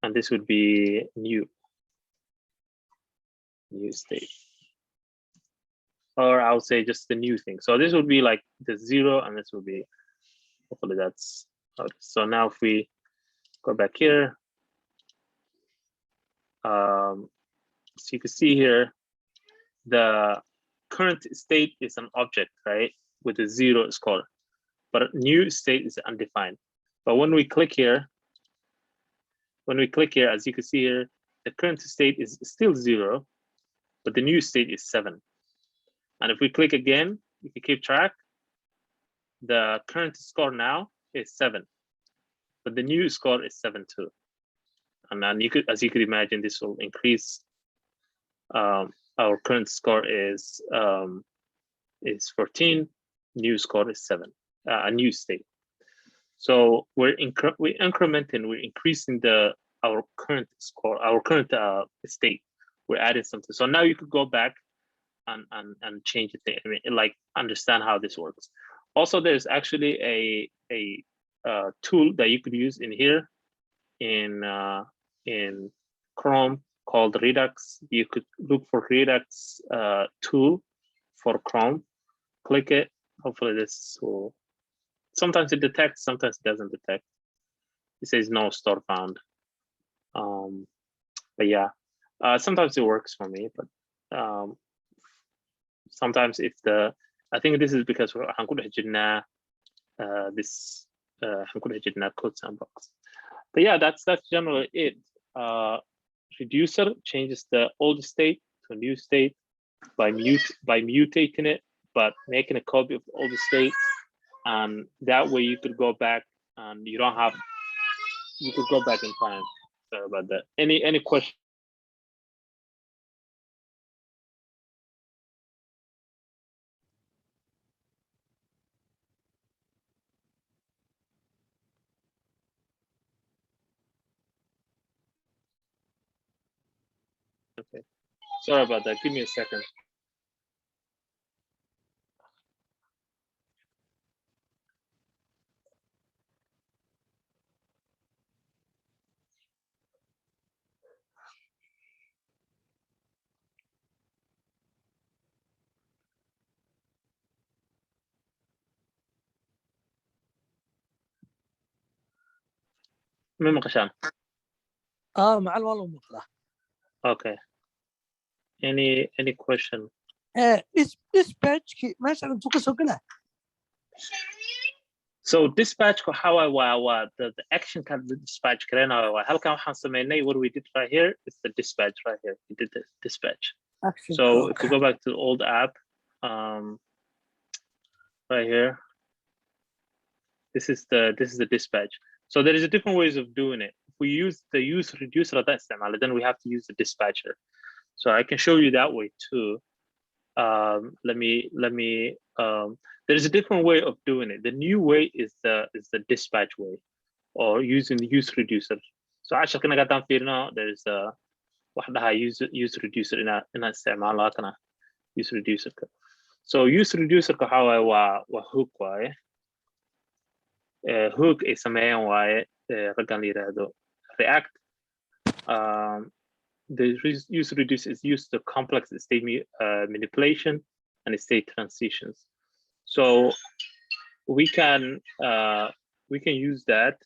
[SPEAKER 1] and this would be new state, or I would say just the new thing. So this would be like the 0, and this would be, hopefully that's okay. So now if we go back here, so you can see here, the current state is an object, right, with a 0 score, but a new state is undefined. But when we click here, as you can see here, the current state is still 0, but the new state is 7. And if we click again, you can keep track. The current score now is 7, but the new score is 7 too. And then as you could imagine, this will increase. Our current score is 14. New score is 7. A new state. So we're incrementing. We're increasing our current score, our current state. We're adding something. So now you could go back and change it. I mean, like understand how this works. Also, there's actually a tool that you could use in here in Chrome called Redux. You could look for Redux tool for Chrome. Click it. Hopefully this will. Sometimes it detects, sometimes it doesn't detect. It says no store found. But yeah, sometimes it works for me, but sometimes if I think this is because I'm going to this code sandbox. But yeah, that's generally it. Reducer changes the old state to a new state by mutating it, but making a copy of the old state. And that way you could go back and you could go back in time. Sorry about that. Any question? Okay. Sorry about that. Give me a second. مقشان.
[SPEAKER 3] مع والله مقلا.
[SPEAKER 1] Okay. Any question?
[SPEAKER 3] Dispatch ماشي أنا توقع سوكله.
[SPEAKER 1] So dispatch how the action can dispatch how can what we did right here is the dispatch right here. We did the dispatch.
[SPEAKER 3] Action
[SPEAKER 1] so
[SPEAKER 3] code.
[SPEAKER 1] If we go back to the old app, right here, this is the dispatch. So there is a different ways of doing it. If we use the use reducer then we have to use the dispatcher. So I can show you that way too. Let me there's a different way of doing it. The new way is the dispatch way, or using the use reducer. So عشان كنا قاعدين فينا there's واحدة use reducer in استعمالاتنا use reducer. So use reducer waxa waaye waa hook waaye. Hook ay sameeyaan waaye raggan la yiraahdo React. The use reduce is used to complex state manipulation and state transitions. So we can use that,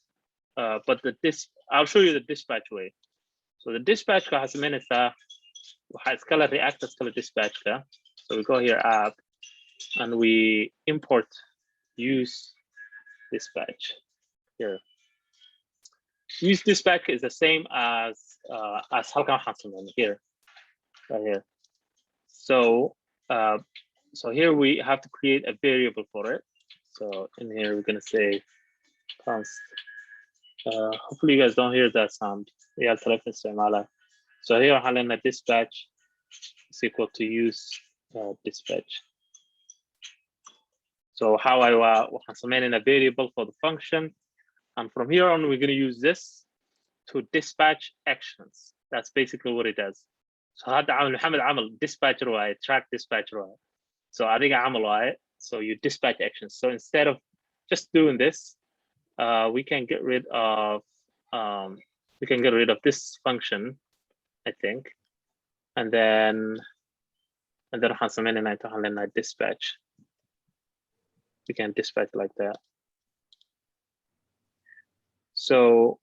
[SPEAKER 1] but I'll show you the dispatch way. So the dispatch has React dispatch. So we go here app and we import use dispatch here. Use dispatch is the same as halkan here, right here. So so here we have to create a variable for it. So in here we're gonna say const. Hopefully you guys don't hear that sound. So here I'm dispatch is equal to use dispatch. So how I'm in a variable for the function. And from here on, we're going to use this to dispatch actions. That's basically what it does. So dispatcher track dispatcher. So I think so you dispatch actions. So instead of just doing this, we can get rid of this function, I think, and then dispatch. We can dispatch like that. So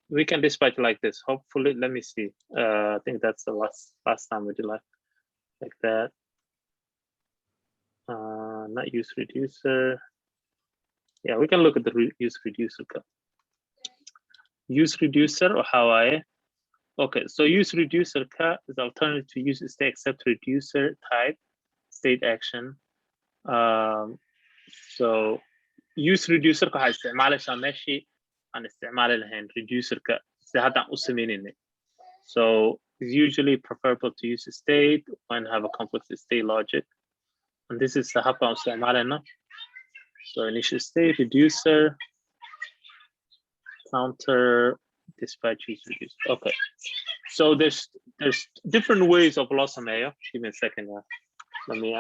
[SPEAKER 1] we can dispatch like this. Hopefully, let me see. I think that's the last time we did like that. Not use reducer. Yeah, we can look at the use reducer. Use reducer or how okay. So use reducer is alternative to use state except reducer type state action. So use reducer waxaa isticmaalaysaa meeshii aan isticmaali lahayn reducerka sida hadda aan u sameynayna. So it's usually preferable to use state when have a complex state logic. And this is the habka aan isticmaalayna. So initial state reducer counter dispatch use reducer. Okay. So there's different ways of loo sameeyo. Give me a second. Let me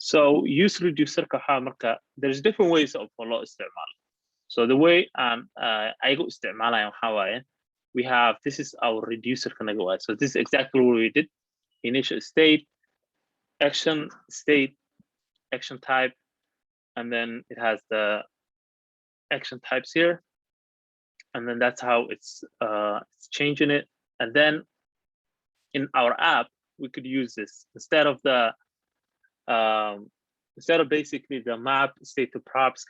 [SPEAKER 1] So use reducer there's different ways of loo isticmaalo. So the way ayagu isticmaalayan waxa waaye we have this is our reducer kanaga waaye. So this is exactly what we did. Initial state, action state, action type, and then it has the action types here, and then that's how it's changing it. And then in our app we could use this instead of basically the map state to props,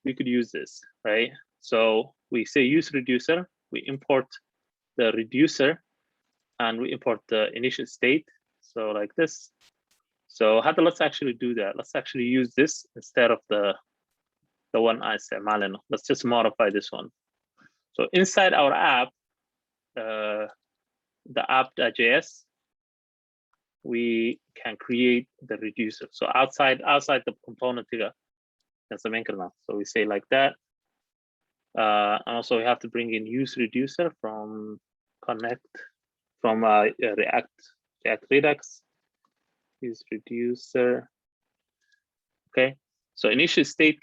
[SPEAKER 1] we could use this, right? So we say use reducer, we import the reducer, and we import the initial state. So like this. So let's actually do that. Let's actually use this instead of the one I said. Let's just modify this one. So inside our app, the app.js, we can create the reducer. So outside the component here, so we say like that. And also we have to bring in use reducer from React Redux. Use reducer. Okay. So initial state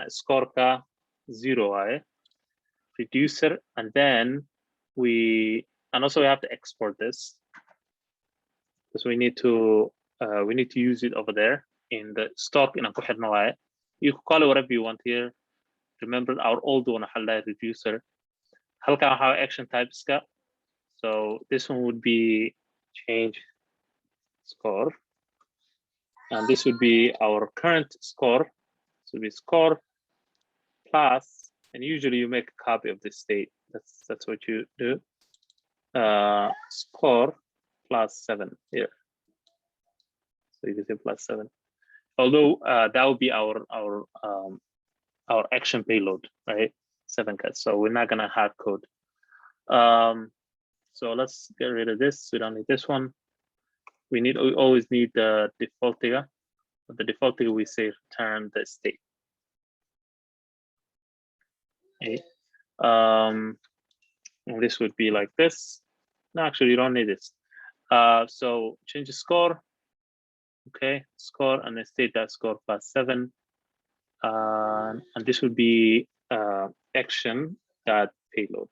[SPEAKER 1] score 0 reducer, and then we also have to export this because we need to use it over there in the stock in a you can call it whatever you want here. Remember our old one reducer. Halkan how action types go. So this one would be change score, and this would be our current score. So we score plus, and usually you make a copy of this state. That's what you do. Score plus 7 here. So you can say plus 7. Although that would be our action payload, right? 7 cuts. So we're not gonna hard code. So let's get rid of this. We don't need this one. we always need the default data. But the default data we say return the state. Okay. And this would be like this. No, actually, you don't need this. So change the score. Okay, score and then state that score plus 7. And this would be action that payload.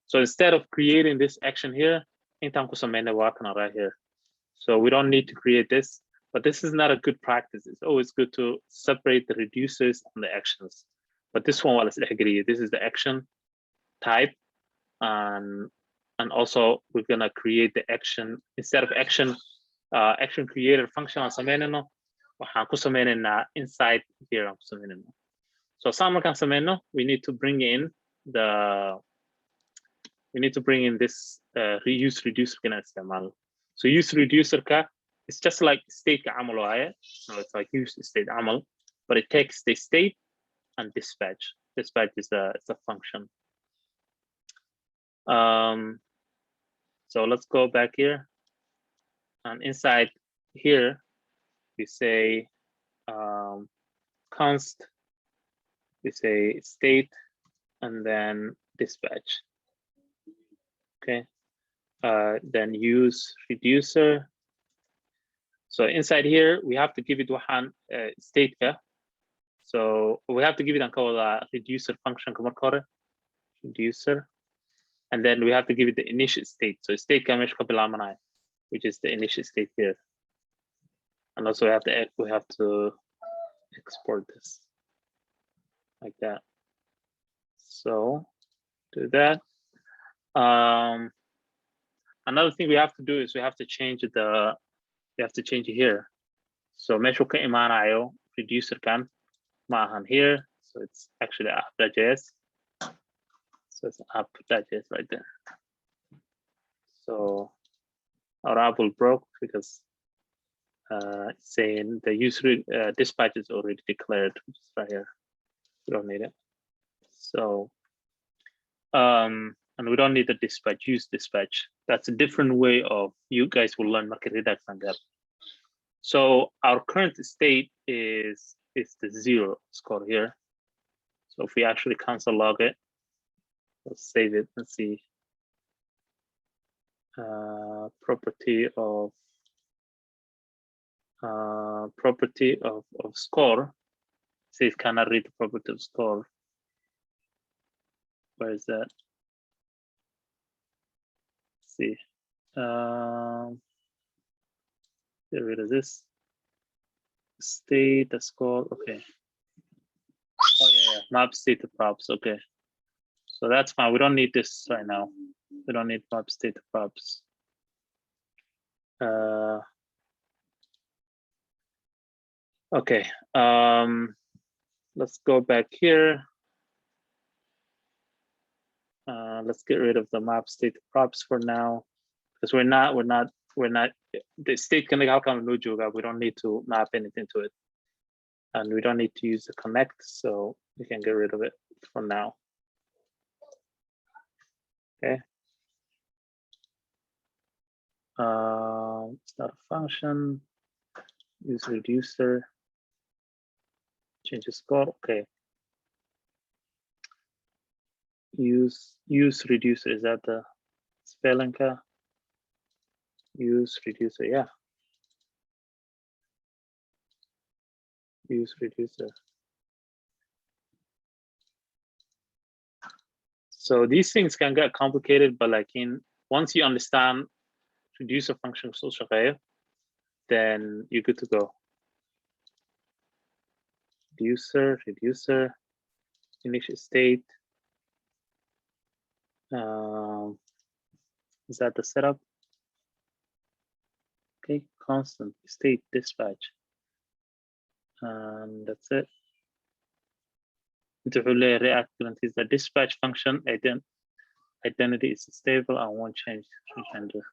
[SPEAKER 1] So instead of creating this action here, right here. So we don't need to create this, but this is not a good practice. It's always good to separate the reducers and the actions. But this one, let's agree, this is the action type. And also we're gonna create the action instead of action creator function on sameynayno waxaan ku sameynaynaa inside here aan ku sameynayno. So saan markaan sameyno we need to bring in this reuse reducer kana isticmaalo. So use reducer ka it's just like state ka camal waaye. No, it's like use state camal, but it takes the state and dispatch. Dispatch is a function. So let's go back here, and inside here we say const, we say state, and then dispatch. Okay, then use reducer. So inside here we have to give it one state. So we have to give it a reducer function reducer. And then we have to give it the initial state. So state which is the initial state here. And also we have to export this like that. So do that. Another thing we have to do is we have to change it here. So meeshu ka imaanayo reducer kan maahan here. So it's actually app.js. So it's app.js right there. So our app will broke because it's saying the user dispatch is already declared, which is right here. We don't need it. So and we don't need the dispatch, use dispatch. That's a different way of you guys will learn market Redux and that. So our current state is the 0 score here. So if we actually console log it, let's save it and see. Property of score. Says cannot read the property of score. Where is that? Let's see. Get rid of this. State the score. Okay. Oh yeah. Map state the props. Okay. So that's fine. We don't need this right now. We don't need map state props. Okay. Let's go back here. Let's get rid of the map state props for now, because we're not the state can we don't need to map anything to it, and we don't need to use the connect, so we can get rid of it for now. Okay. It's not a function. Use reducer. Change the score. Okay. Use reducer. Is that the spelling? Use reducer. Yeah. Use reducer. So these things can get complicated, but like once you understand reducer function social, then you're good to go. Reducer, initial state. Is that the setup? Okay, constant state dispatch. And that's it. React guarantees the dispatch function identity is stable and won't change gender.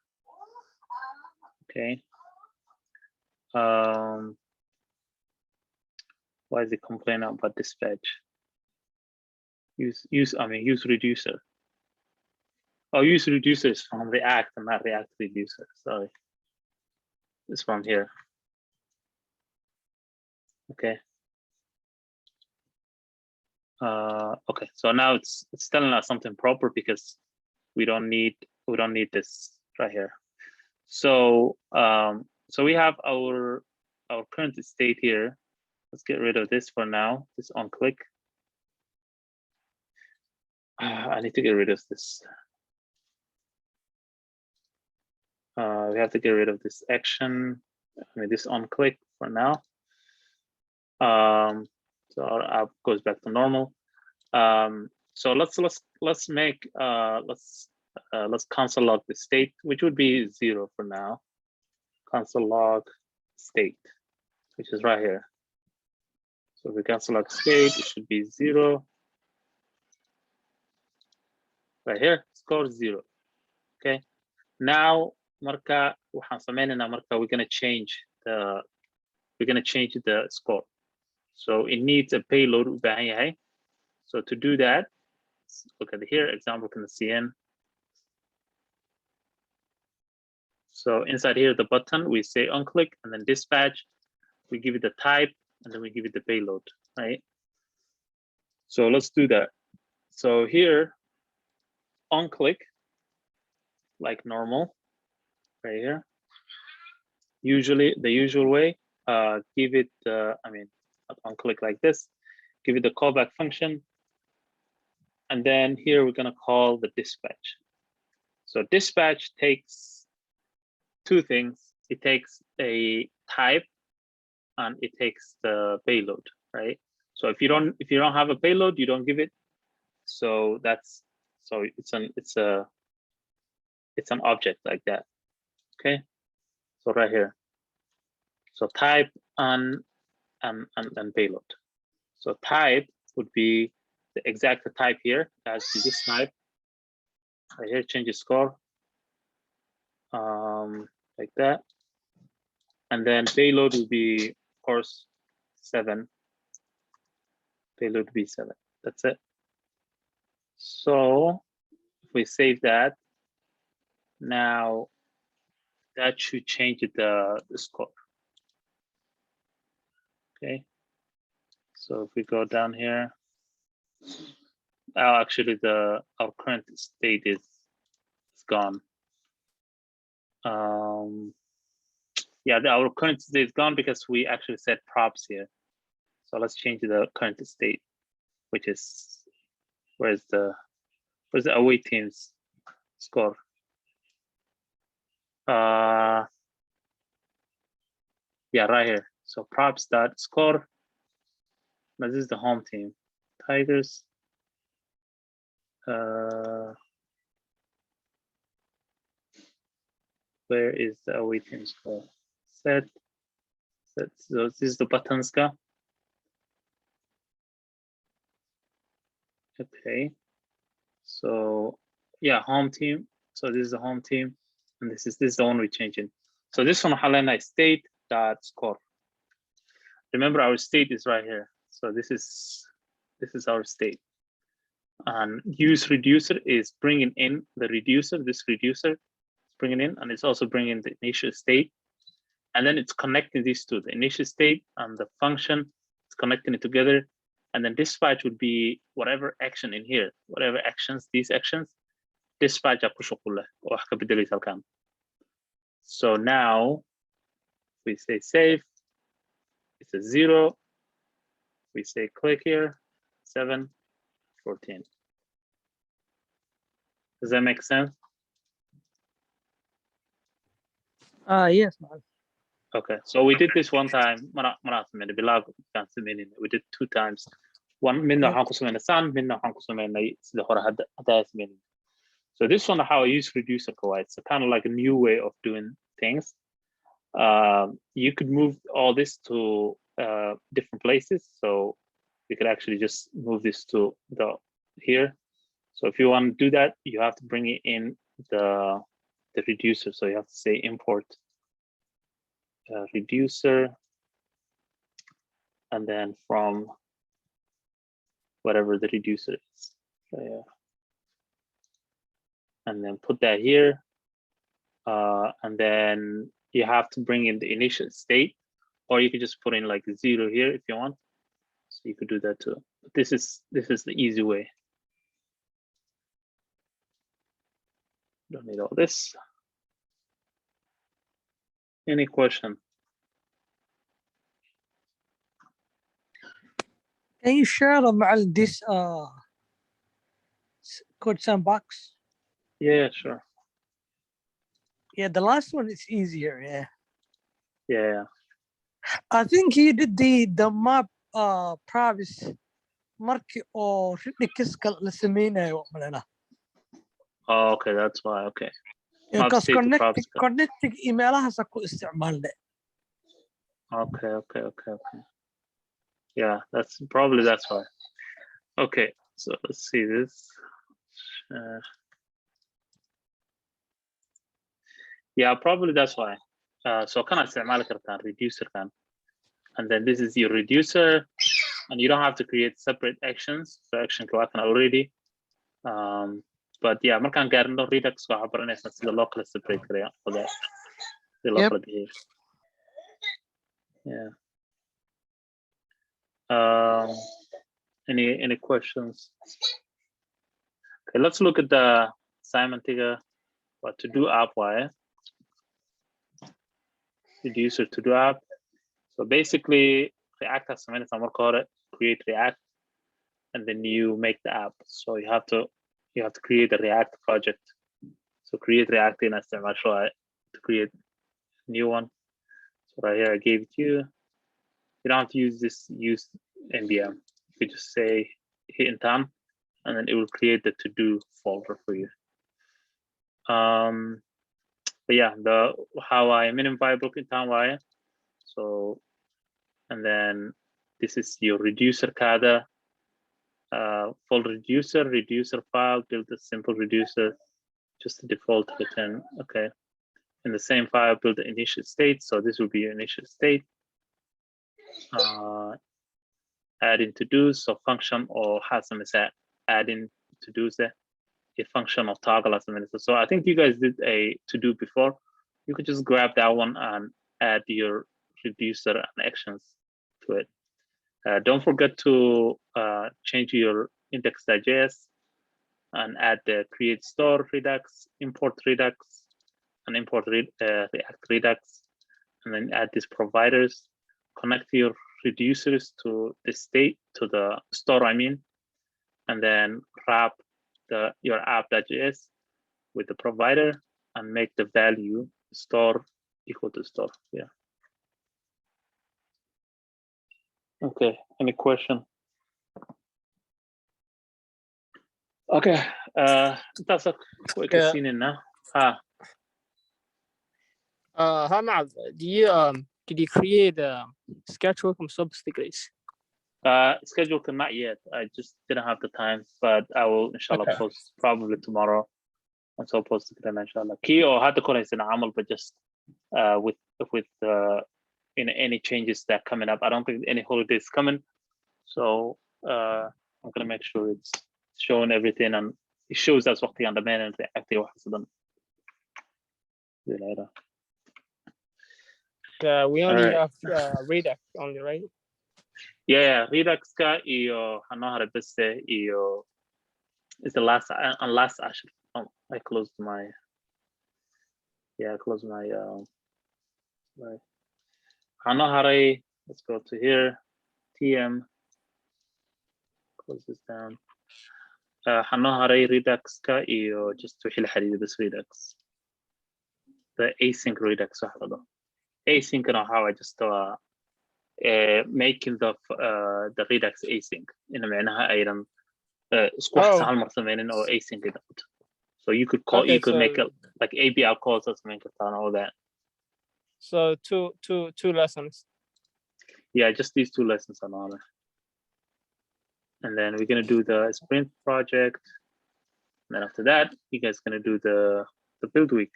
[SPEAKER 1] Okay. Why is it complaining about dispatch? Use reducer. Oh, use reducers from React and not React reducer. Sorry. This one here. Okay. Okay, so now it's telling us something proper because we don't need this right here. So so we have our current state here. Let's get rid of this for now. This on click. I need to get rid of this. We have to get rid of this action. I mean this on click for now. So our app goes back to normal. So let's make let's console log the state, which would be 0 for now. Console log state, which is right here. So if we console log state, it should be 0. Right here, score 0. Okay. Now, marka waxaan sameynayna marka we're gonna change the score. So it needs a payload u baahan yahay. So to do that, look at here, example can see in. So inside here, the button, we say on click and then dispatch, we give it the type and then we give it the payload, right? So let's do that. So here, on click, like normal, right here. Usually the usual way, give it, I mean, on click like this, give it the callback function. And then here we're gonna call the dispatch. So dispatch takes two things. It takes a type and it takes the payload, right? So if you don't have a payload, you don't give it. So it's an object like that. Okay. So right here. So type and payload. So type would be the exact type here as this type. Right here, change the score. Like that. And then payload will be, of course, 7. Payload will be 7. That's it. So if we save that, now that should change the score. Okay. So if we go down here, actually our current state is gone. Yeah, our current state is gone because we actually set props here. So let's change the current state, which is where's the away team's score? Yeah, right here. So props dot score. Now this is the home team. Tigers. Where is the away team score? Set. So this is the Batanska. Okay. So yeah, home team. So this is the home team, and this is the one we're changing. So this one Halena state dot score. Remember our state is right here. So this is our state. And use reducer is bringing in the reducer. This reducer is bringing in, and it's also bringing the initial state. And then it's connecting these two, the initial state and the function. It's connecting it together. And then dispatch would be whatever action in here, whatever actions, these actions, dispatch. So now we say save, it's a 0. We say click here, 7, 14. Does that make sense?
[SPEAKER 3] Yes.
[SPEAKER 1] Okay, so we did this one time. We did 2 times. One minna waxaan ku sameynay sun, minna waxaan ku sameynay sida hore hadda sameynay. So this one how I use reducer kawaii. It's kind of like a new way of doing things. You could move all this to different places. So you could actually just move this to here. So if you want to do that, you have to bring it in the reducer. So you have to say import reducer, and then from whatever the reducer is. So, yeah. and then put that here. And then you have to bring in the initial state, or you could just put in like 0 here if you want. So you could do that too. But this is the easy way. Don't need all this. Any question?
[SPEAKER 3] Can you share this code sandbox?
[SPEAKER 1] Yeah, sure.
[SPEAKER 3] Yeah, the last one is easier. Yeah,
[SPEAKER 1] Yeah.
[SPEAKER 3] I think he did the map privacy markii oo Redix-ka la sameynayo malena.
[SPEAKER 1] Oh, okay, that's why. Okay.
[SPEAKER 3] Because connecting emailahas ku isticmaalne.
[SPEAKER 1] Okay. Yeah, that's why. Okay, so let's see this. Yeah, probably that's why. So can I استعمال كرتان reducer can, and then this is your reducer, and you don't have to create separate actions. So action can already. But yeah, markaan gaarno Redux waxaa baranaysaa sida loo kala separate karayo for that. The local behave. Yeah. Any questions? Okay, let's look at the assignment here. What to do app wire. Reducer to do app. So basically, React has some create React, and then you make the app. So you have to create a React project. So create React in HTML to create a new one. So right here I gave it to you. You don't have to use NVM. You could just say hit enter, and then it will create the to-do folder for you. But yeah, how I minify broken down wire. So, and then this is your reducer CADA, folder reducer file, build a simple reducer, just the default return. Okay. In the same file, build the initial state. So this will be your initial state. Add in to-dos, so function or has some add in to-dos there. A function of toggle as a minister. So I think you guys did a to-do before. You could just grab that one and add your reducer and actions to it. Don't forget to change your index.js and add the create store Redux, import Redux, and import React Redux, and then add these providers. Connect your reducers to the state, to the store, I mean, and then wrap your app.js with the provider and make the value store equal to store. Yeah. Okay, any question? Okay, that's a quick scene in now.
[SPEAKER 4] Hamad, did you create a schedule from substickers?
[SPEAKER 1] Schedule not yet. I just didn't have the time, but I will inshallah post probably tomorrow. And so post it inshallah. Key or had to call it in amal, but just with any changes that are coming up. I don't think any holidays coming, so I'm gonna make sure it's showing everything and it shows us what the underman and the active hasn't.
[SPEAKER 4] We only have Redux only, right?
[SPEAKER 1] Yeah, Redux ka iyo hanohara beste iyo is the last actually. Oh, I closed my hanohara. Let's go to here. TM. Close this down. Hanohara Redux ka iyo just to xil this Redux. The async Redux async and how I just making the Redux async in معناها أيضا hal mar sameynin oo async so you could call make it like API calls or something and all that.
[SPEAKER 4] So two lessons.
[SPEAKER 1] Yeah, just these 2 lessons on all. And then we're gonna do the sprint project. And then after that, you guys gonna do the build week.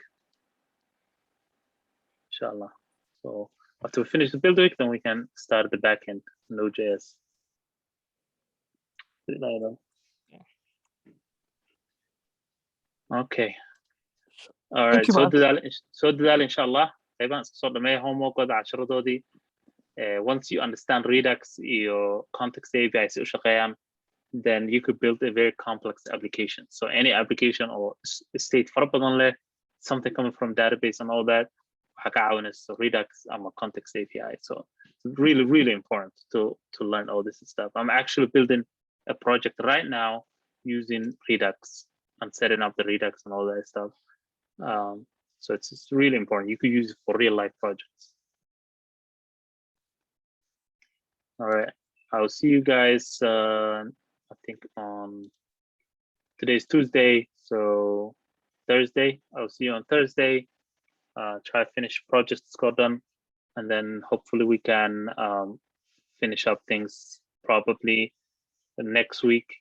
[SPEAKER 1] Inshallah. So after we finish the build week, then we can start the backend Node.js. Okay. All right.
[SPEAKER 3] you,
[SPEAKER 1] So
[SPEAKER 3] man.
[SPEAKER 1] dadaal inshallah. Qaybaan iska soo dhameeya homeworkooda casharadoodii. Once you understand Redux iyo context API si u shaqeeyaan, then you could build a very complex application. So any application or state fara badan leh, something coming from database and all that, waxaa ka caawinaysa Redux ama context API. So it's really, really important to learn all this stuff. I'm actually building a project right now using Redux and setting up the Redux and all that stuff. So it's really important. You could use it for real life projects. All right, I'll see you guys. I think on today's Tuesday, so Thursday. I'll see you on Thursday. Try to finish projects got done, and then hopefully we can finish up things probably next week.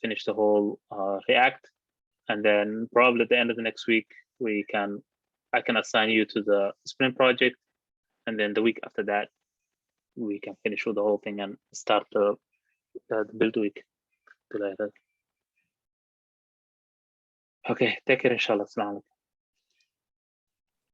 [SPEAKER 1] Finish the whole React, and then probably at the end of the next week I can assign you to the sprint project, and then the week after that we can finish with the whole thing and start the build week. Okay, take care inshallah. Assalamu alaikum.